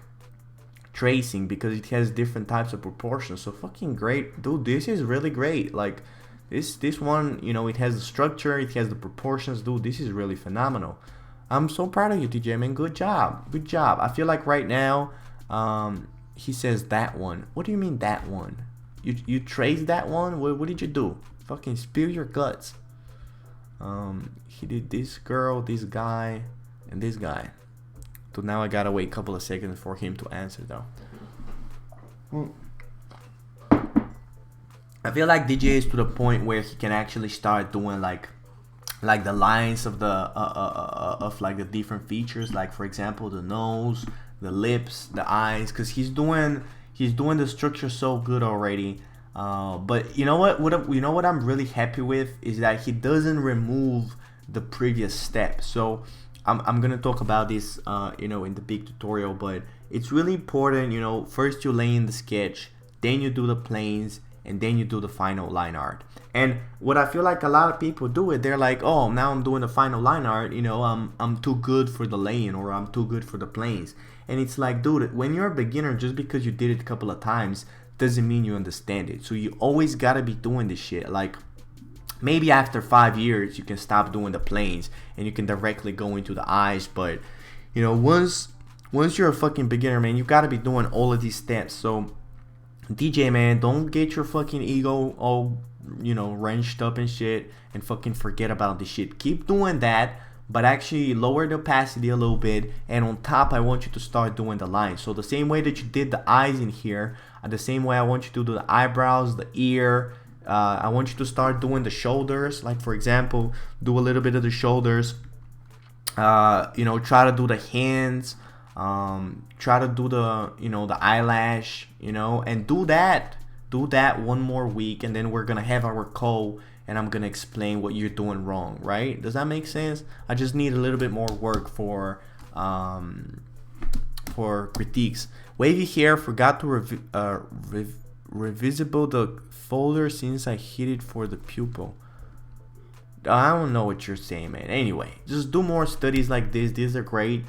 tracing because it has different types of proportions. So fucking great, dude. This is really great. Like this one, it has the structure, it has the proportions, dude. This is really phenomenal. I'm so proud of you, TJ, man. Good job, good job. I feel like right now, he says that one. What do you mean that one? You traced that one? What did you do? Fucking spill your guts. He did this girl, this guy, and this guy. So now I gotta wait a couple of seconds for him to answer though. I feel like DJ is to the point where he can actually start doing like the lines of the of like the different features, like for example the nose, the lips, the eyes, because he's doing the structure so good already. But you know what I'm really happy with is that he doesn't remove the previous step. So I'm gonna talk about this in the big tutorial, but it's really important. First you lay in the sketch, then you do the planes, and then you do the final line art. And what I feel like a lot of people do it, they're like, oh, now I'm doing the final line art, I'm too good for the laying, or I'm too good for the planes. And it's like, dude, when you're a beginner, just because you did it a couple of times doesn't mean you understand it. So you always gotta be doing this shit. Like maybe after 5 years you can stop doing the planes and you can directly go into the eyes. But once you're a fucking beginner, man, you gotta be doing all of these steps. So DJ, man, don't get your fucking ego all wrenched up and shit and fucking forget about this shit. Keep doing that, but actually lower the opacity a little bit, and on top I want you to start doing the lines. So the same way that you did the eyes in here, the same way I want you to do the eyebrows, the ear. I want you to start doing the shoulders. Like for example, do a little bit of the shoulders. Try to do the hands. Try to do the eyelash. And do that one more week, and then we're gonna have our call, and I'm gonna explain what you're doing wrong. Right? Does that make sense? I just need a little bit more work for critiques. Wavy hair, forgot to revisible the folder since I hit it for the pupil. I don't know what you're saying, man. Anyway, just do more studies like this. These are great.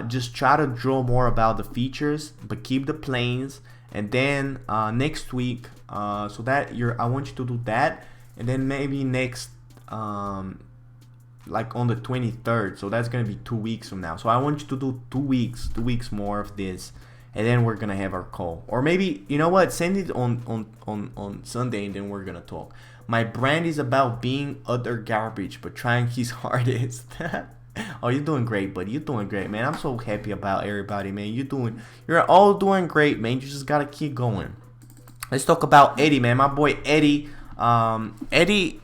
Just try to draw more about the features, but keep the planes. And then next week, I want you to do that, and then maybe next like on the 23rd, so that's gonna be 2 weeks from now. So I want you to do 2 weeks more of this, and then we're gonna have our call. Or maybe, send it on Sunday, and then we're gonna talk. My brand is about being utter garbage but trying his hardest. Oh, you're doing great, buddy. You're doing great, man. I'm so happy about everybody, man. You're all doing great, man. You just gotta keep going. Let's talk about Eddie, man. My boy Eddie. Eddie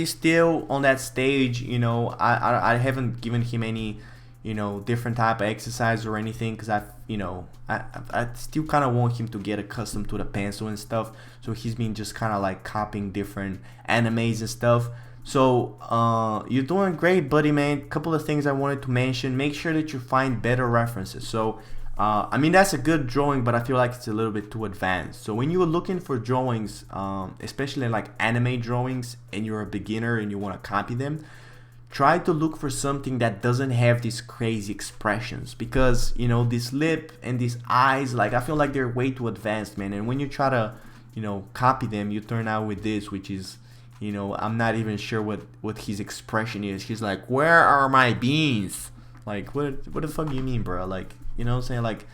is still on that stage. I haven't given him any different type of exercise or anything, because I still kind of want him to get accustomed to the pencil and stuff. So he's been just kind of like copying different animes and stuff. So you're doing great, buddy, man. Couple of things I wanted to mention. Make sure that you find better references. So that's a good drawing, but I feel like it's a little bit too advanced. So when you're looking for drawings, especially like anime drawings, and you're a beginner and you want to copy them, try to look for something that doesn't have these crazy expressions, because this lip and these eyes, like I feel like they're way too advanced, man. And when you try to copy them, you turn out with this, which is I'm not even sure what his expression is. He's like, where are my beans? Like, what the fuck do you mean, bro? Like, what I'm saying? Like,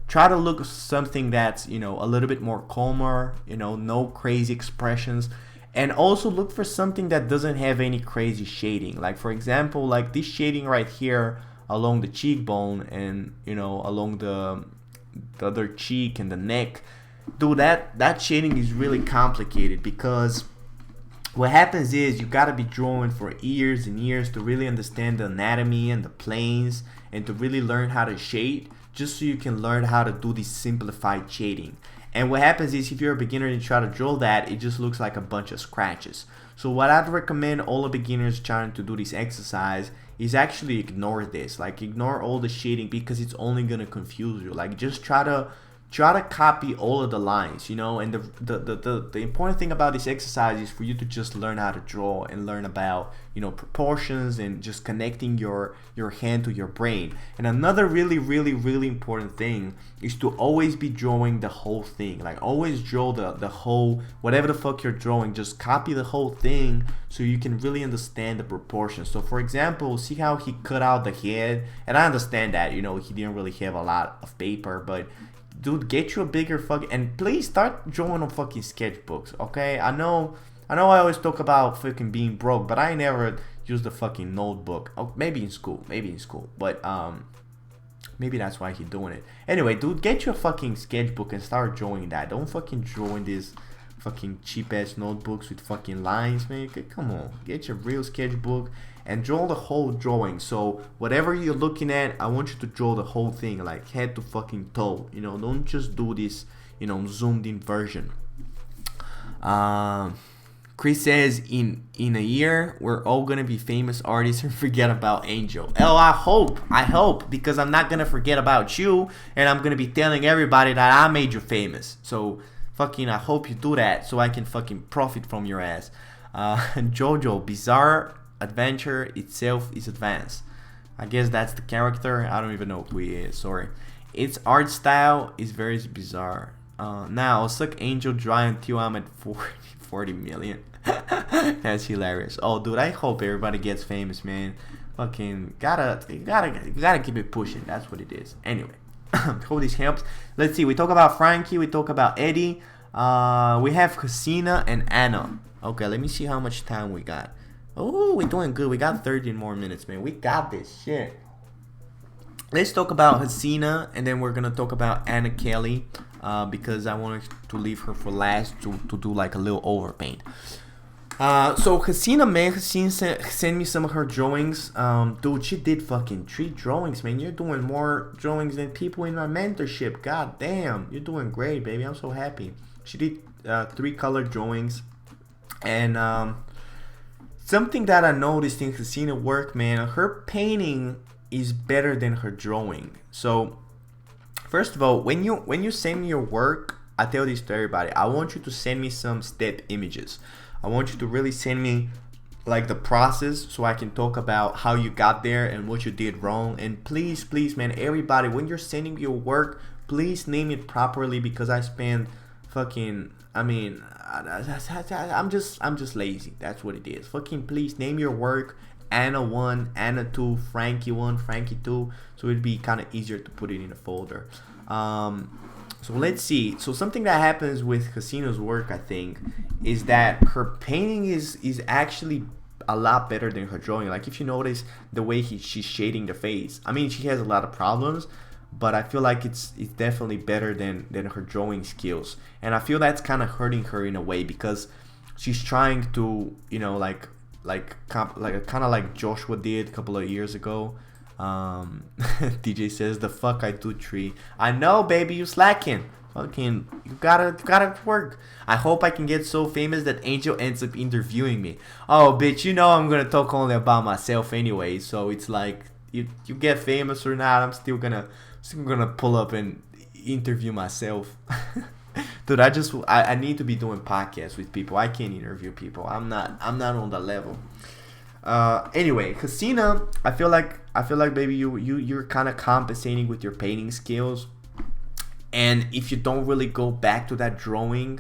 try to look something that's a little bit more calmer, no crazy expressions. And also look for something that doesn't have any crazy shading. Like for example, like this shading right here along the cheekbone and along the other cheek and the neck. dude, that shading is really complicated because what happens is you gotta be drawing for years and years to really understand the anatomy and the planes and to really learn how to shade, just so you can learn how to do this simplified shading. And what happens is if you're a beginner and you try to draw that, it just looks like a bunch of scratches. So what I'd recommend all the beginners trying to do this exercise is actually ignore this. Like, ignore all the shading because it's only gonna confuse you. Like, just try to copy all of the lines, you know. And the important thing about this exercise is for you to just learn how to draw and learn about, you know, proportions and just connecting your hand to your brain. And another really important thing is to always be drawing the whole thing. Like, always draw the whole, whatever the fuck you're drawing, just copy the whole thing so you can really understand the proportions. So for example, see how he cut out the head, and I understand that, you know, he didn't really have a lot of paper, but dude, get you a bigger fucking, and please start drawing on fucking sketchbooks, okay? I know I always talk about fucking being broke, but I never used a fucking notebook. Oh, maybe in school, but maybe that's why he's doing it. Anyway, dude, get you a fucking sketchbook and start drawing that. Don't fucking draw in these fucking cheap ass notebooks with fucking lines, man. Come on, get your real sketchbook and draw the whole drawing. So whatever you're looking at, I want you to draw the whole thing, like head to fucking toe, you know. Don't just do this, you know, zoomed in version. Chris says in a year we're all gonna be famous artists and forget about Angel. Oh, I hope, because I'm not gonna forget about you, and I'm gonna be telling everybody that I made you famous. So fucking, I hope you do that so I can fucking profit from your ass. Jojo, bizarre adventure itself is advanced. I guess that's the character. I don't even know who he is. Sorry. Its art style is very bizarre. Now I'll suck Angel dry until I'm at 40 million. That's hilarious. Oh, dude, I hope everybody gets famous, man. Fucking gotta keep it pushing. That's what it is. Anyway, hope this helps. Let's see. We talk about Frankie. We talk about Eddie. We have Hasina and Anna. Okay, let me see how much time we got. Oh, we're doing good. We got 13 more minutes, man. We got this shit. Let's talk about Hasina, and then we're gonna talk about Anna Kelly, because I wanted to leave her for last to do like a little overpaint. So Hasina, man, Hasina sent me some of her drawings. Dude, she did fucking 3 drawings, man. You're doing more drawings than people in my mentorship. God damn, you're doing great, baby. I'm so happy. She did 3 color drawings, and something that I noticed in Hasina work, man, her painting is better than her drawing. So first of all, when you send me your work, I tell this to everybody, I want you to send me some step images. I want you to really send me like the process so I can talk about how you got there and what you did wrong. And please, man, everybody, when you're sending me your work, please name it properly, because I spend fucking, I mean, I'm just lazy. That's what it is. Fucking please name your work Anna 1, Anna 2, Frankie 1, Frankie 2, so it'd be kind of easier to put it in a folder. So let's see. So something that happens with Hasina's work, I think, is that her painting is actually a lot better than her drawing. Like, if you notice the way she's shading the face, I mean, she has a lot of problems, but I feel like it's definitely better than her drawing skills. And I feel that's kind of hurting her in a way, because she's trying to, you know, kind of like Joshua did a couple of years ago. DJ says, the fuck I do, tree. I know, baby, you slacking. Fucking, you gotta work. I hope I can get so famous that Angel ends up interviewing me. Oh, bitch, you know I'm gonna talk only about myself anyway. So it's like, you get famous or not, I'm still gonna pull up and interview myself. Dude, I need to be doing podcasts with people. I can't interview people. I'm not on that level. Anyway, Hasina, I feel like baby, you're kind of compensating with your painting skills, and if you don't really go back to that drawing,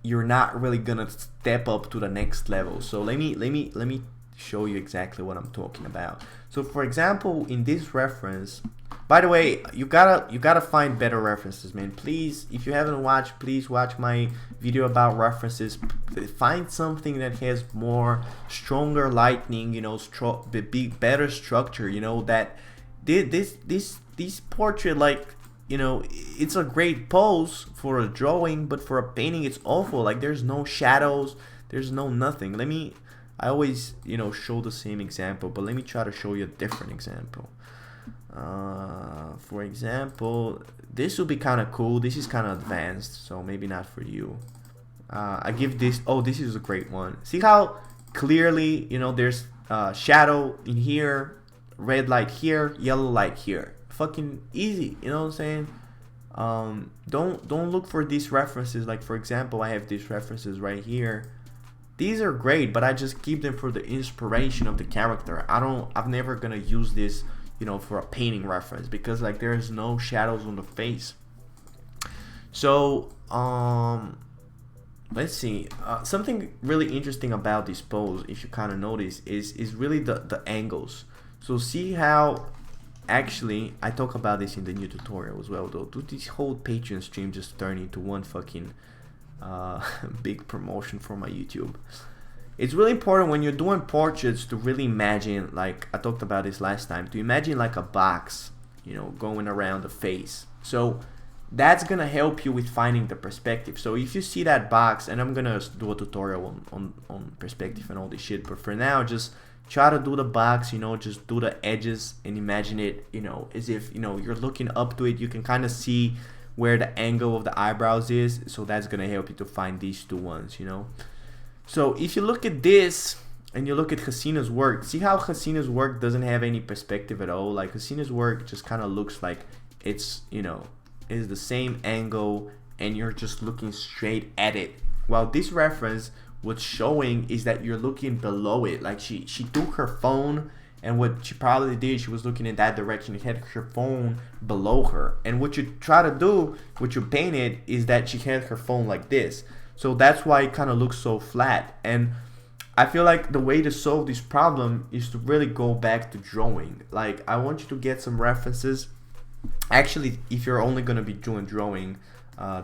you're not really gonna step up to the next level. So let me show you exactly what I'm talking about. So for example, in this reference, by the way, you gotta find better references, man. Please, if you haven't watched, please watch my video about references. Find something that has more stronger lighting, you know, better structure. You know, that this portrait, like, you know, it's a great pose for a drawing, but for a painting it's awful. Like there's no shadows, there's no nothing. I always, you know, show the same example, but let me try to show you a different example. For example, this will be kind of cool. This is kind of advanced, so maybe not for you. I give this, oh, this is a great one. See how clearly, you know, there's shadow in here, red light here, yellow light here. Fucking easy, you know what I'm saying? Don't look for these references. Like for example, I have these references right here. These are great, but I just keep them for the inspiration of the character. I'm never gonna use this, you know, for a painting reference, because like there's no shadows on the face. So let's see, something really interesting about this pose, if you kind of notice, is really the angles. So see how, actually I talk about this in the new tutorial as well though. This whole Patreon stream just turned into one fucking big promotion for my YouTube. It's really important when you're doing portraits to really imagine, like I talked about this last time, to imagine like a box, you know, going around the face. So that's gonna help you with finding the perspective. So if you see that box, and I'm gonna do a tutorial on perspective and all this shit, but for now just try to do the box, you know, just do the edges and imagine it, you know, as if, you know, you're looking up to it. You can kind of see where the angle of the eyebrows is, so that's gonna help you to find these two ones, you know. So if you look at this and you look at Hasina's work, see how Hasina's work doesn't have any perspective at all. Like Hasina's work just kind of looks like it's, you know, is the same angle and you're just looking straight at it. While this reference, what's showing is that you're looking below it. Like she took her phone, and what she probably did, she was looking in that direction. She had her phone below her, and what you try to do, what you painted, is that she had her phone like this. So that's why it kind of looks so flat. And I feel like the way to solve this problem is to really go back to drawing. Like I want you to get some references. Actually, if you're only gonna be doing drawing,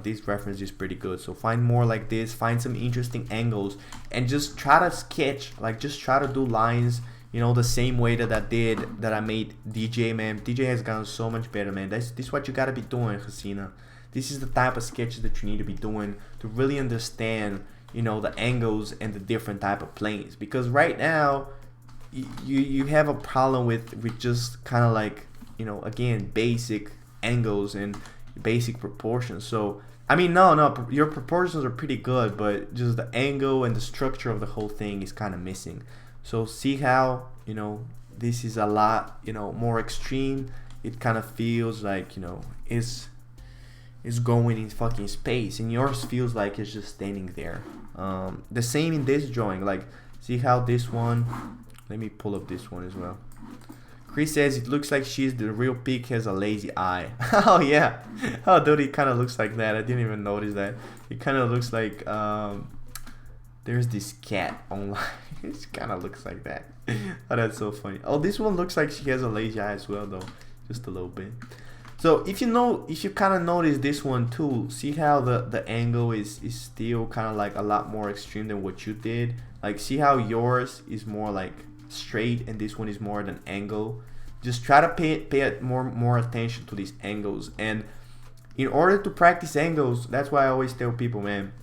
this reference is pretty good. So find more like this, find some interesting angles, and just try to sketch, like just try to do lines, you know, the same way that I made DJ, man. DJ has gotten so much better, man. This is what you gotta be doing, Hasina. This is the type of sketches that you need to be doing to really understand, you know, the angles and the different type of planes. Because right now, you have a problem with just kind of like, you know, again, basic angles and basic proportions. So I mean, no, your proportions are pretty good, but just the angle and the structure of the whole thing is kind of missing. So see how, you know, this is a lot, you know, more extreme. It kind of feels like, you know, it's going in fucking space, and yours feels like it's just standing there. The same in this drawing. Like, see how this one, let me pull up this one as well. Chris says it looks like she's the real pig, has a lazy eye. Oh yeah, oh dude, it kind of looks like that. I didn't even notice that. It kind of looks like there's this cat online. It kind of looks like that. Oh, that's so funny. Oh, this one looks like she has a lazy eye as well though, just a little bit. So if you kind of notice this one too, see how the angle is still kind of like a lot more extreme than what you did. Like see how yours is more like straight and this one is more an angle. Just try to pay more attention to these angles. And in order to practice angles, that's why I always tell people, man,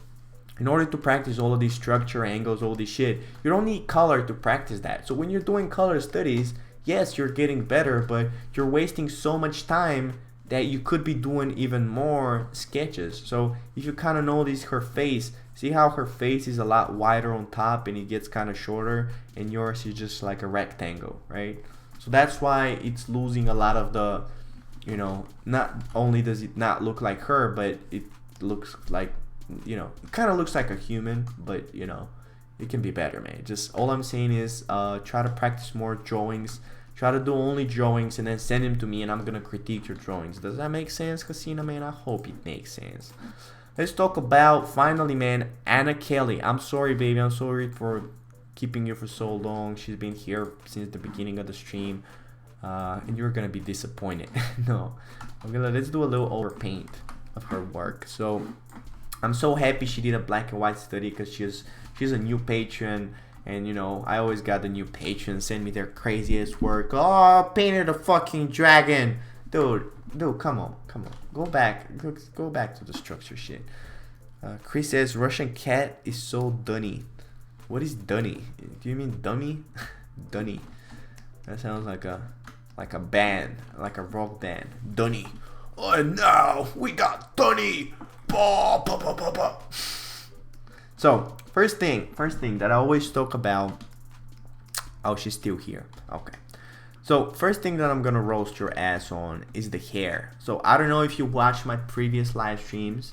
in order to practice all of these structure, angles, all this shit, you don't need color to practice that. So when you're doing color studies, yes, you're getting better, but you're wasting so much time that you could be doing even more sketches. So if you kind of notice her face, see how her face is a lot wider on top and it gets kind of shorter, and yours is just like a rectangle, right? So that's why it's losing a lot of the, you know, not only does it not look like her, but it looks like, you know, it kind of looks like a human, but you know, it can be better, man. Just all I'm saying is try to practice more drawings. Try to do only drawings and then send them to me, and I'm gonna critique your drawings. Does that make sense, Hasina, man? I hope it makes sense. Let's talk about, finally, man, Anna Kelly. I'm sorry, baby. I'm sorry for keeping you for so long. She's been here since the beginning of the stream, and you're gonna be disappointed. No, let's do a little overpaint of her work. So I'm so happy she did a black and white study, because she's a new patron. And you know, I always got the new patrons send me their craziest work. Oh, I painted a fucking dragon. Dude, Dude, come on. Go back to the structure shit. Chris says Russian cat is so dunny. What is dunny? Do you mean dummy? Dunny. That sounds like a band, like a rock band. Dunny. And now we got Dunny. Bah, bah, bah, bah, bah. So first thing that I always talk about. Oh, she's still here. Okay. So first thing that I'm gonna roast your ass on is the hair. So I don't know if you watched my previous live streams.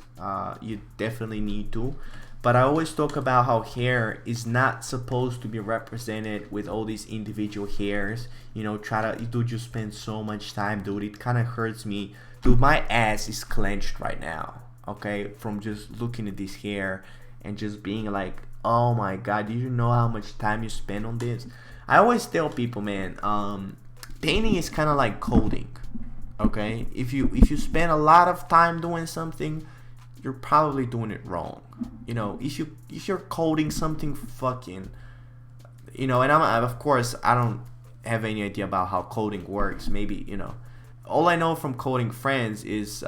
You definitely need to. But I always talk about how hair is not supposed to be represented with all these individual hairs. You know, dude, you spend so much time, dude. It kind of hurts me. Dude, my ass is clenched right now. Okay, from just looking at this hair and just being like, oh my God, do you know how much time you spend on this? I always tell people, man, painting is kind of like coding. Okay, if you spend a lot of time doing something, you're probably doing it wrong. You know, if you're coding something fucking, you know, and of course I don't have any idea about how coding works. Maybe, you know, all I know from coding friends is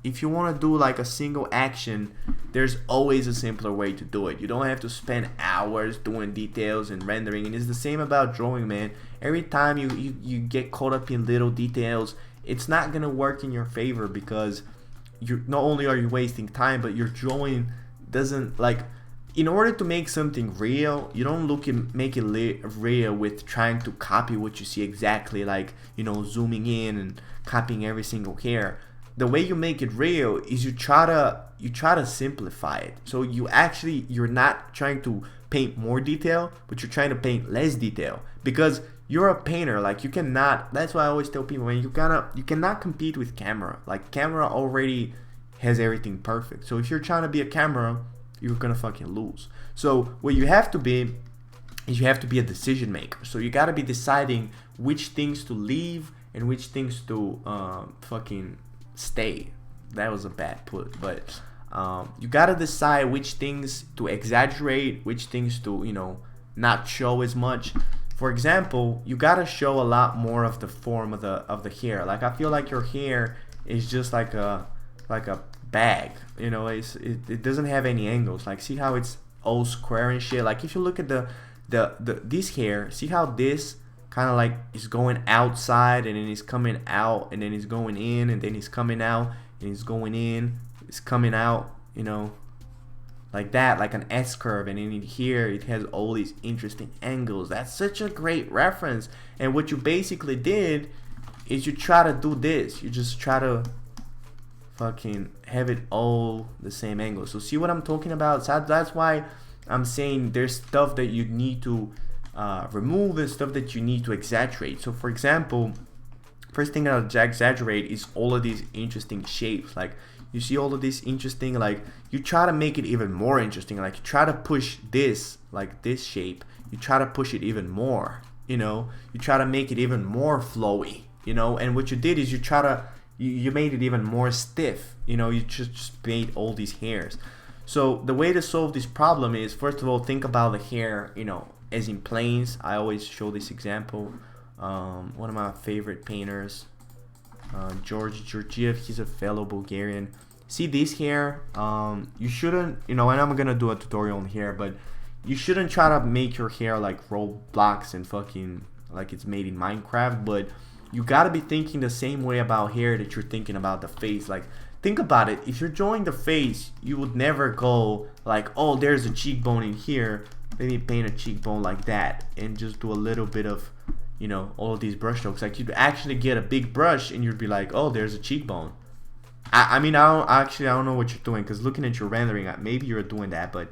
if you want to do like a single action, there's always a simpler way to do it. You don't have to spend hours doing details and rendering. And it's the same about drawing, man. Every time you get caught up in little details, it's not gonna work in your favor, because you not only are you wasting time, but your drawing doesn't, like, in order to make something real, you don't make it real with trying to copy what you see exactly, like, you know, zooming in and copying every single hair. The way you make it real is you try to simplify it. So you're not trying to paint more detail, but you're trying to paint less detail, because you're a painter. Like, you cannot, that's why I always tell people, man, you cannot compete with camera. Like, camera already has everything perfect. So if you're trying to be a camera, you're gonna fucking lose. So what you have to be is you have to be a decision maker. So you gotta be deciding which things to leave and which things to fucking stay. That was a bad put, but you gotta decide which things to exaggerate, which things to, you know, not show as much. For example, you gotta show a lot more of the form of the hair. Like, I feel like your hair is just like a bag, you know. It doesn't have any angles. Like, see how it's all square and shit. Like, if you look at this hair, see how this kind of like is going outside and then it's coming out and then it's going in and then it's coming out and it's going in, it's coming out, you know, like that, like an S curve. And then here it has all these interesting angles. That's such a great reference. And what you basically did is you try to do this. You just try to fucking have it all the same angle. So see what I'm talking about? So that's why I'm saying there's stuff that you need to remove and stuff that you need to exaggerate. So for example, first thing I'll exaggerate is all of these interesting shapes. Like, you see all of this interesting, like, you try to make it even more interesting. Like, you try to push this, like this shape, you try to push it even more, you know, you try to make it even more flowy, you know. And what you did is you made it even more stiff, you know. You just made all these hairs. So the way to solve this problem is, first of all, think about the hair, you know, as in planes. I always show this example. One of my favorite painters, George Georgiev, he's a fellow Bulgarian. See this hair? You shouldn't, you know, and I'm gonna do a tutorial on hair, but you shouldn't try to make your hair like Roblox and fucking like it's made in Minecraft. But you gotta be thinking the same way about hair that you're thinking about the face. Like, think about it. If you're drawing the face, you would never go like, oh, there's a cheekbone in here, let me paint a cheekbone like that, and just do a little bit of, you know, all of these brush strokes. Like, you'd actually get a big brush and you'd be like, oh, there's a cheekbone. I mean, I don't know what you're doing, because looking at your rendering, maybe you're doing that, but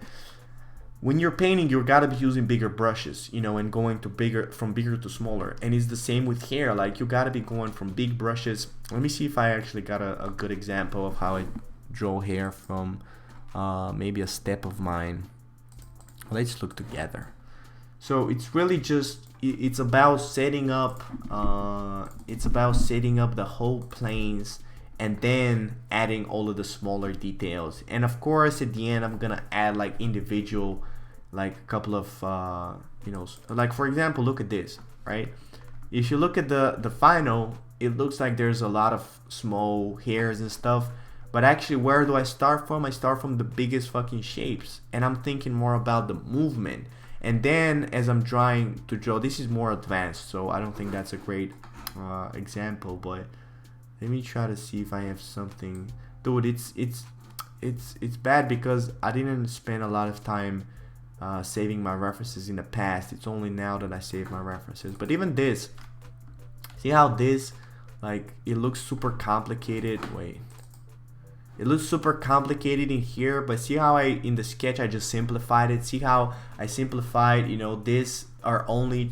when you're painting, you gotta be using bigger brushes, you know, and going to from bigger to smaller. And it's the same with hair. Like, you gotta be going from big brushes. Let me see if I actually got a good example of how I draw hair from maybe a step of mine. Let's look together. So it's really just, it's about setting up the whole planes and then adding all of the smaller details. And of course, at the end, I'm gonna add like individual, like a couple of you know, like for example, look at this, right? If you look at the final, it looks like there's a lot of small hairs and stuff. But actually, where do I start from? I start from the biggest fucking shapes. And I'm thinking more about the movement. And then as I'm trying to draw, this is more advanced, so I don't think that's a great example. But let me try to see if I have something. Dude, it's bad because I didn't spend a lot of time saving my references in the past. It's only now that I save my references. But even this, see how this, like, it looks super complicated. Wait. It looks super complicated in here, but see how in the sketch I just simplified it. See how I simplified, you know, these are only,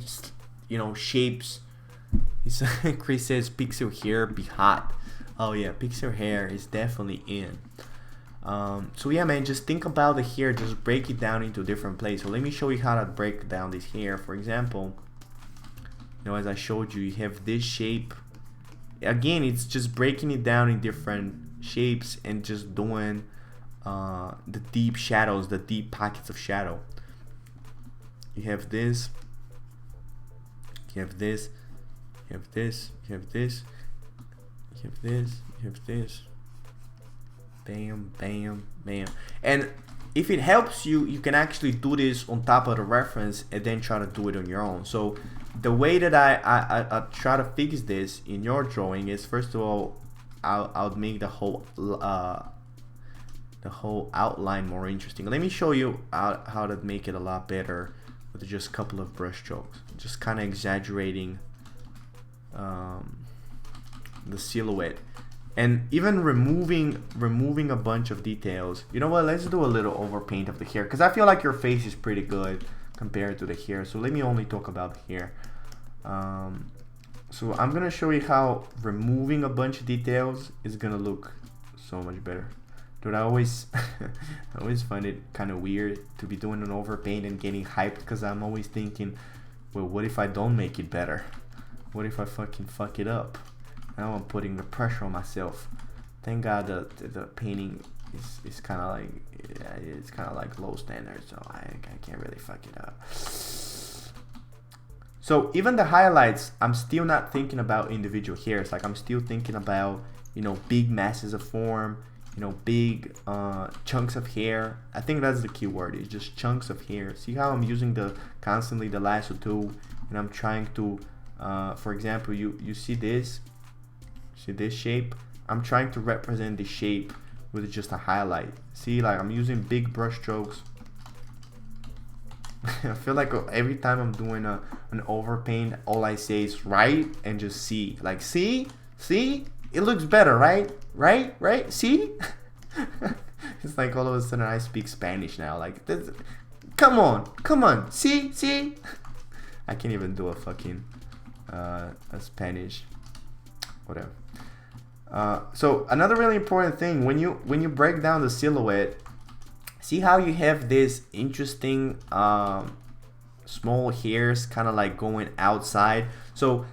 you know, shapes. Chris says pixel hair be hot. Oh yeah, pixel hair is definitely in. So yeah, man, just think about the hair, just break it down into different places. So let me show you how to break down this hair. For example, you know, as I showed you, you have this shape. Again, it's just breaking it down in different shapes and just doing the deep shadows, the deep pockets of shadow. You have this, you have this, you have this, you have this, you have this, you have this. Bam, bam, bam. And if it helps you, you can actually do this on top of the reference and then try to do it on your own. So the way that I try to fix this in your drawing is, first of all, I'll make the whole outline more interesting. Let me show you how to make it a lot better with just a couple of brush strokes, just kind of exaggerating the silhouette, and even removing a bunch of details. You know what, let's do a little overpaint of the hair, because I feel like your face is pretty good compared to the hair. So let me only talk about the hair. So I'm gonna show you how removing a bunch of details is gonna look so much better. Dude, I always I always find it kind of weird to be doing an overpaint and getting hyped, because I'm always thinking, well, what if I don't make it better? What if I fucking fuck it up? Now I'm putting the pressure on myself. Thank God the painting is kind of like, it's kind of like low standard, so I can't really fuck it up. So even the highlights, I'm still not thinking about individual hairs. Like, I'm still thinking about, you know, big masses of form, you know, big chunks of hair. I think that's the key word, is just chunks of hair. See how I'm using constantly the lasso tool, and I'm trying to, for example, you see this shape? I'm trying to represent the shape with just a highlight. See, like, I'm using big brush strokes. I feel like every time I'm doing an overpaint, all I say is right and just see. Like, see, it looks better, right, see. It's like all of a sudden I speak Spanish now. Like, this, come on, see. I can't even do a fucking a Spanish, whatever. So another really important thing, when you break down the silhouette, see how you have this interesting small hairs kind of like going outside. So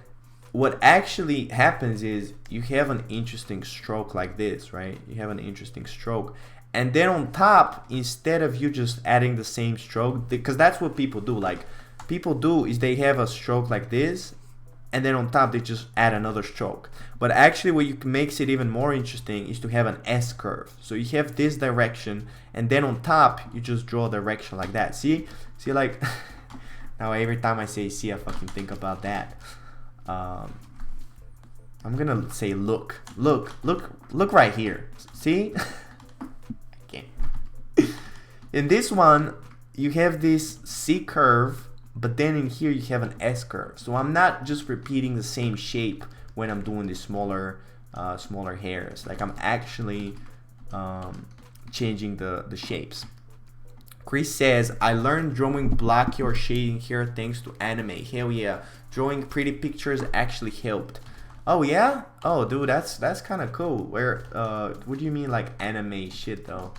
what actually happens is you have an interesting stroke like this, right? You have an interesting stroke, and then on top, instead of you just adding the same stroke, because that's what people do. Like, people do is they have a stroke like this, and then on top they just add another stroke. But actually what makes it even more interesting is to have an S curve. So you have this direction, and then on top you just draw a direction like that. See like now every time I say see, I fucking think about that. I'm gonna say look right here. See? I can't. In this one you have this C curve, but then in here you have an S curve. So I'm not just repeating the same shape when I'm doing the smaller hairs. Like, I'm actually changing the shapes. Chris says, I learned drawing blocky or shading hair thanks to anime. Hell yeah. Drawing pretty pictures actually helped. Oh yeah? Oh dude, that's kind of cool. Where what do you mean, like anime shit though?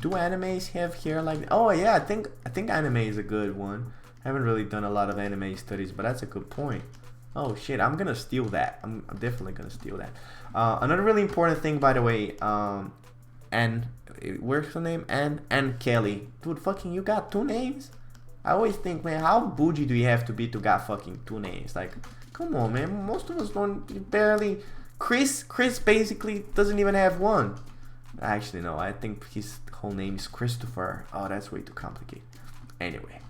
Do animes have hair like that? Oh yeah, I think anime is a good one. I haven't really done a lot of anime studies, but that's a good point. Oh shit, I'm gonna steal that. I'm definitely gonna steal that. Another really important thing, by the way, and where's her name? Ann Kelly. Dude, fucking, you got 2 names? I always think, man, how bougie do you have to be to got fucking 2 names? Like, Come on, man. Most of us don't barely. Chris basically doesn't even have one. Actually, no. I think his whole name is Christopher. Oh, that's way too complicated. Anyway,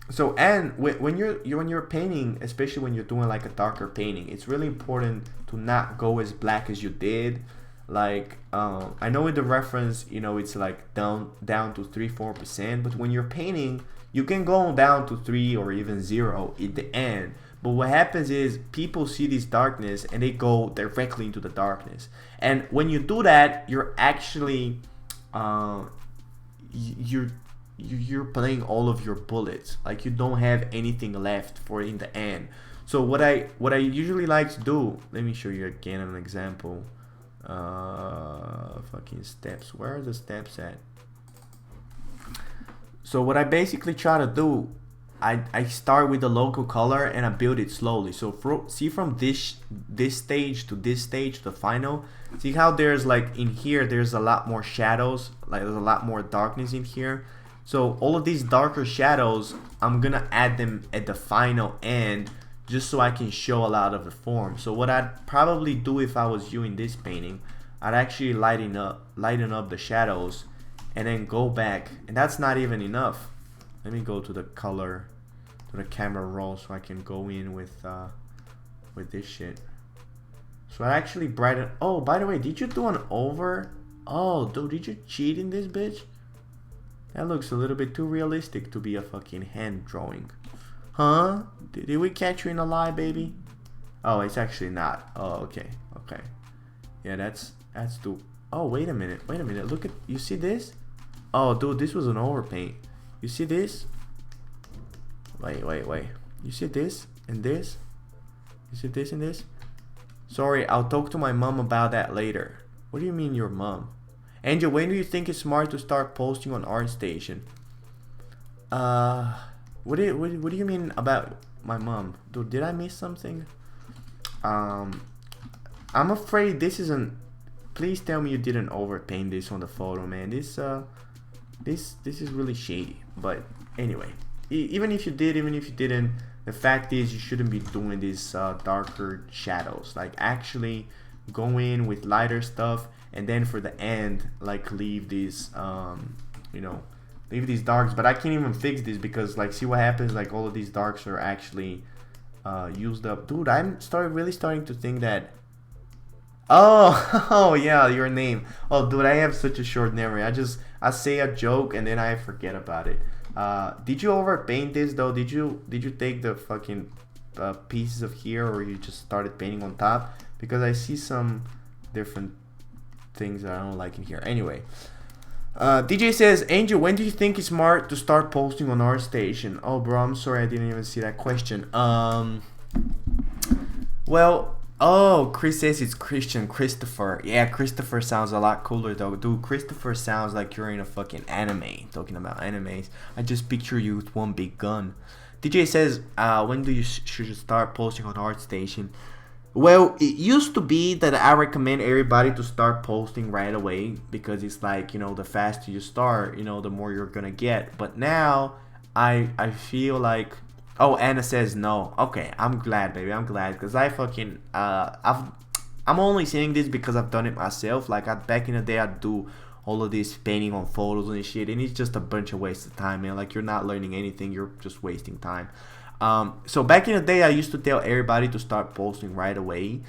so and when you're painting, especially when you're doing like a darker painting, it's really important to not go as black as you did. Like I know with the reference, you know, it's like down to 3-4%, but when you're painting, you can go down to 3 or even 0 at the end. But what happens is people see this darkness and they go directly into the darkness. And when you do that, you're actually you're playing all of your bullets. Like you don't have anything left for in the end. So what I usually like to do, let me show you again an example. Fucking steps. Where are the steps at? So what I basically try to do, I start with the local color and I build it slowly. So see from this stage to this stage, the final, see how there's like in here there's a lot more shadows, like there's a lot more darkness in here. So all of these darker shadows, I'm gonna add them at the final end just so I can show a lot of the form. So what I'd probably do if I was you in this painting, I'd actually lighten up the shadows and then go back, and that's not even enough. Let me go to the color, to the camera roll, so I can go in with this shit. So I actually brighten. Oh, by the way, did you do an over? Oh, dude, did you cheat in this bitch? That looks a little bit too realistic to be a fucking hand drawing. Huh? Did we catch you in a lie, baby? Oh, it's actually not. Oh, okay. Okay. Yeah, that's too. Oh, wait a minute. Look at, you see this? Oh, dude, this was an overpaint. You see this? Wait. You see this and this? You see this and this? Sorry, I'll talk to my mom about that later. What do you mean your mom? Angel, when do you think it's smart to start posting on ArtStation? What do you mean about my mom? Dude, did I miss something? I'm afraid this isn't. Please tell me you didn't overpaint this on the photo, man. This is really shady. But anyway, even if you did, even if you didn't, the fact is you shouldn't be doing these darker shadows. Like actually go in with lighter stuff, and then for the end, like leave these you know, leave these darks. But I can't even fix this because like see what happens, like all of these darks are actually used up. Dude, I'm really starting to think that. Oh yeah, your name. Oh dude, I have such a short memory. I say a joke and then I forget about it. Did you overpaint this though? Did you take the fucking pieces of here, or you just started painting on top? Because I see some different things that I don't like in here. Anyway, DJ says, Angel, when do you think it's smart to start posting on ArtStation? Oh bro, I'm sorry, I didn't even see that question. Well, oh, Chris says it's Christopher. Yeah, Christopher sounds a lot cooler though. Dude, Christopher sounds like you're in a fucking anime. Talking about animes, I just picture you with one big gun. DJ says, when do you should start posting on ArtStation? Well, it used to be that I recommend everybody to start posting right away because it's like, you know, the faster you start, you know, the more you're gonna get. But now I feel like, oh, Anna says no. Okay, I'm glad, baby. I'm glad because I fucking I'm only saying this because I've done it myself. Like back in the day, I'd do all of this painting on photos and shit, and it's just a bunch of waste of time, man. Like you're not learning anything. You're just wasting time. So back in the day, I used to tell everybody to start posting right away.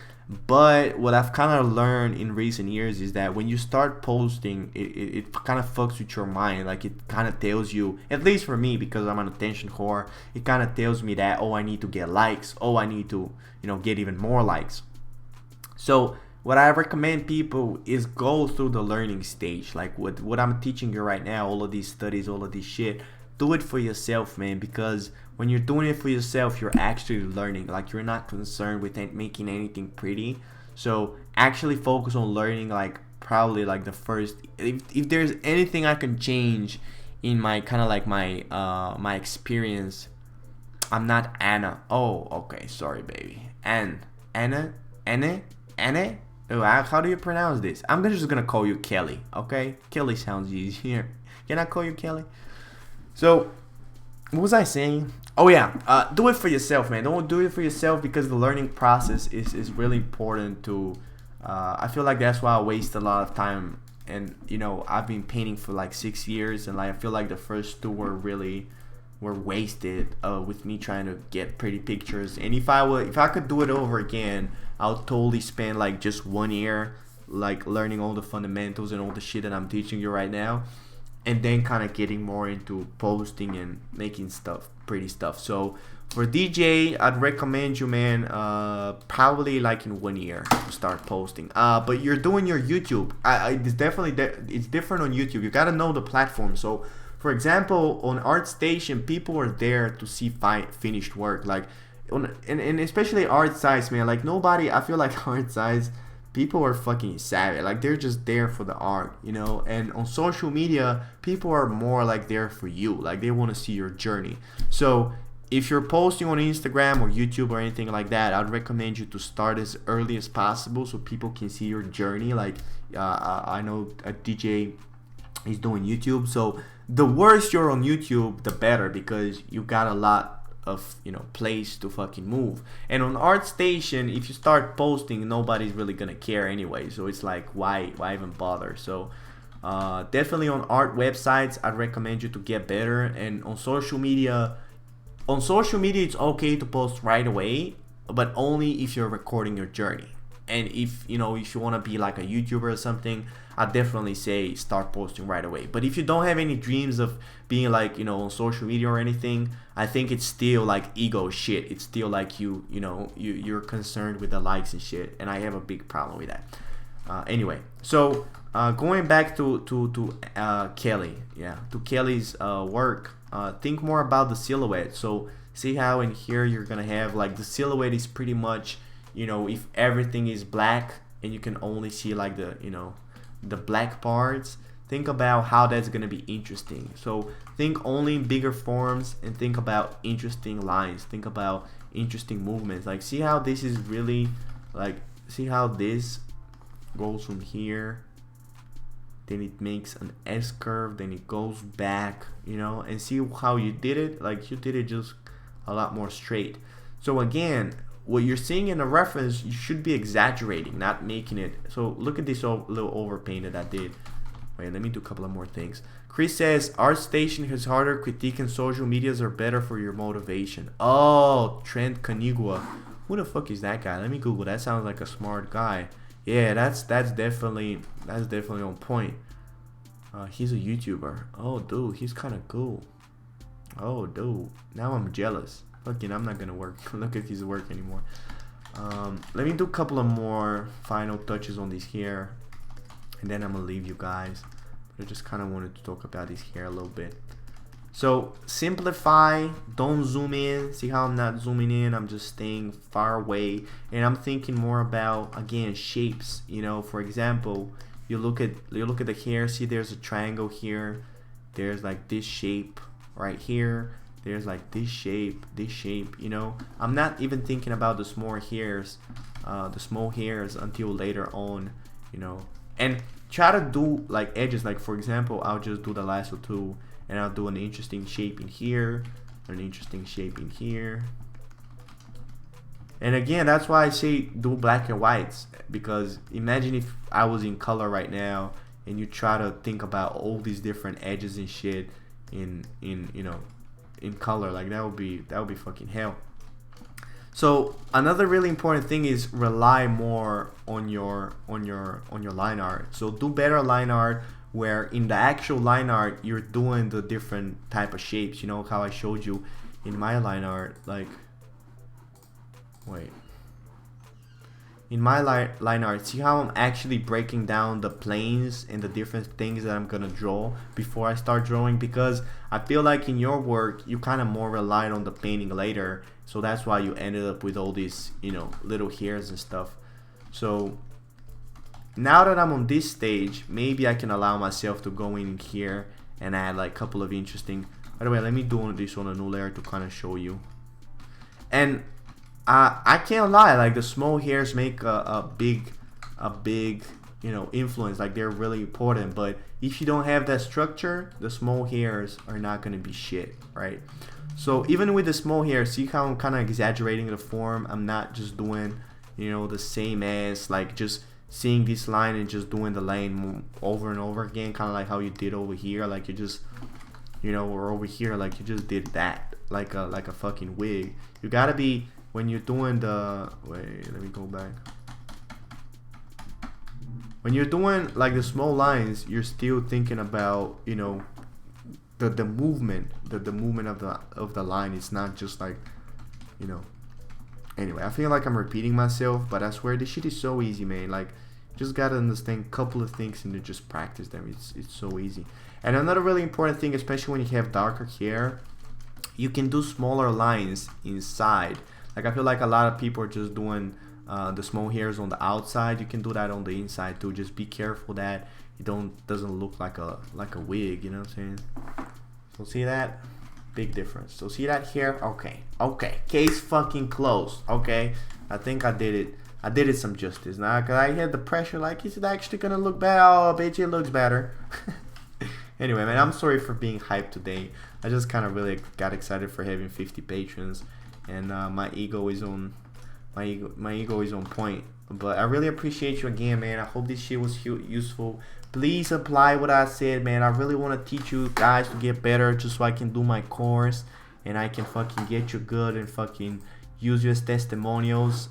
But what I've kind of learned in recent years is that when you start posting, it kind of fucks with your mind. Like it kind of tells you, at least for me, because I'm an attention whore, it kind of tells me that, oh, I need to get likes. Oh, I need to, you know, get even more likes. So what I recommend people is go through the learning stage. Like what I'm teaching you right now, all of these studies, all of this shit, do it for yourself, man, because when you're doing it for yourself, you're actually learning. Like you're not concerned with making anything pretty. So actually focus on learning. Like probably like the first, if there's anything I can change in my kind of like my my experience. I'm not Anna. Oh, okay, sorry, baby. Anna. Oh, how do you pronounce this? I'm just gonna call you Kelly. Okay, Kelly sounds easier. Can I call you Kelly? So what was I saying? Oh yeah, do it for yourself, man. Don't do it for yourself, because the learning process is really important to. I feel like that's why I waste a lot of time, and you know I've been painting for like 6 years, and like I feel like the first two were wasted with me trying to get pretty pictures. And if I could do it over again, I'll totally spend like just 1 year like learning all the fundamentals and all the shit that I'm teaching you right now, and then kind of getting more into posting and making stuff, pretty stuff. So for DJ, I'd recommend you, man, probably like in 1 year to start posting. But you're doing your YouTube. It's definitely it's different on YouTube. You gotta know the platform. So for example, on ArtStation, people are there to see finished work. Like and especially art size, man. Like nobody, I feel like art size, people are fucking savage. Like they're just there for the art, you know. And on social media, people are more like there for you. Like they want to see your journey. So if you're posting on Instagram or YouTube or anything like that, I'd recommend you to start as early as possible so people can see your journey. Like I know a DJ is doing YouTube, so the worse you're on YouTube, the better, because you got a lot of, you know, place to fucking move. And on ArtStation, if you start posting, nobody's really gonna care anyway, so it's like why even bother? So definitely on art websites, I'd recommend you to get better. And on social media, it's okay to post right away, but only if you're recording your journey. And if you want to be like a YouTuber or something, I definitely say start posting right away. But if you don't have any dreams of being like, on social media or anything, I think it's still like ego shit. It's still like you're concerned with the likes and shit, and I have a big problem with that. Anyway, so going back to Kelly, to Kelly's work. Think more about the silhouette. So see how in here you're gonna have like the silhouette is pretty much, if everything is black and you can only see like the black parts, think about how that's gonna be interesting. So think only in bigger forms and think about interesting lines, think about interesting movements. Like see how this is really like, see how this goes from here, then it makes an S curve, then it goes back, and see how you did it. Like you did it just a lot more straight. So again, what you're seeing in a reference, you should be exaggerating, not making it. So look at this little overpaint that I did. Wait, let me do a couple of more things. Chris says, ArtStation has harder critique and social medias are better for your motivation. Oh, Trent Canigua. Who the fuck is that guy? Let me Google. That sounds like a smart guy. Yeah, that's definitely on point. He's a YouTuber. Oh, dude, he's kind of cool. Oh, dude, now I'm jealous. Fucking, I'm not gonna look at his work anymore. Let me do a couple of more final touches on this hair, and then I'm gonna leave you guys. But I just kind of wanted to talk about this hair a little bit. So simplify, don't zoom in. See how I'm not zooming in, I'm just staying far away, and I'm thinking more about, again, shapes. For example, you look at the hair, see there's a triangle here, there's like this shape right here, there's like this shape, I'm not even thinking about the small hairs until later on, and try to do like edges. Like for example, I'll just do the lasso tool and I'll do an interesting shape in here, an interesting shape in here. And again, that's why I say do black and whites, because imagine if I was in color right now and you try to think about all these different edges and shit in color, like that would be fucking hell. So another really important thing is rely more on your line art. So do better line art, where in the actual line art you're doing the different type of shapes, how I showed you in my line art. Like in my line art, see how I'm actually breaking down the planes and the different things that I'm gonna draw before I start drawing, because I feel like in your work you kind of more relied on the painting later, so that's why you ended up with all these little hairs and stuff. So now that I'm on this stage, maybe I can allow myself to go in here and add like a couple of interesting. By the way, let me do this on a new layer to kind of show you. And I can't lie, like the small hairs make a big influence. Like they're really important, but if you don't have that structure, the small hairs are not gonna be shit, right? So even with the small hair, see how I'm kind of exaggerating the form. I'm not just doing, you know, the same as like just seeing this line and just doing the line over and over again, kind of like how you did over here. Like you just, you know, or over here, like you just did that like a fucking wig. You gotta be, when you're doing the, wait, let me go back. When you're doing like the small lines, you're still thinking about, you know, the movement, the movement of the line. It's not just like, you know. Anyway, I feel like I'm repeating myself, but I swear this shit is so easy, man. Like, just gotta understand a couple of things and then just practice them. It's so easy. And another really important thing, especially when you have darker hair, you can do smaller lines inside. Like I feel like a lot of people are just doing the small hairs on the outside. You can do that on the inside too. Just be careful that it doesn't look like a wig, you know what I'm saying? So see that? Big difference. So see that here? Okay, case fucking closed. Okay, I think I did it some justice now, cause I had the pressure like, is it actually gonna look bad? Oh, I bet you it looks better. Anyway, man, I'm sorry for being hyped today. I just kind of really got excited for having 50 patrons, and my ego is on point. But I really appreciate you again, man. I hope this shit was useful. Please apply what I said, man. I really want to teach you guys to get better, just so I can do my course and I can fucking get you good and fucking use you as testimonials.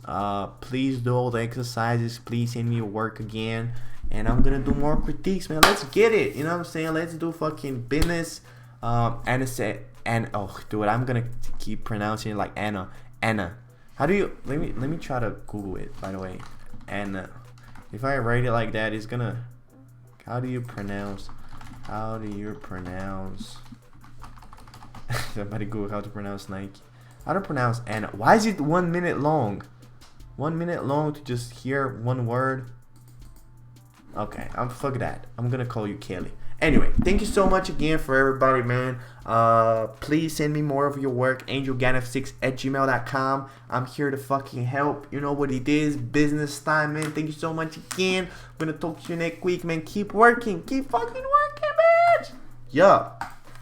Please do all the exercises. Please send me your work again, and I'm gonna do more critiques, man. Let's get it. You know what I'm saying? Let's do fucking business. And oh, dude, I'm gonna keep pronouncing it like Anna. How do you? Let me try to Google it. By the way, Anna. If I write it like that, it's gonna. How do you pronounce? Somebody Google how to pronounce Nike. How to pronounce Anna? Why is it 1 minute long? 1 minute long to just hear one word. Okay, fuck that. I'm gonna call you Kelly. Anyway, thank you so much again for everybody, man. Please send me more of your work, angelganef6@gmail.com. I'm here to fucking help. You know what it is, business time, man. Thank you so much again. I'm gonna talk to you next week, man. Keep working, keep fucking working, bitch. Yeah.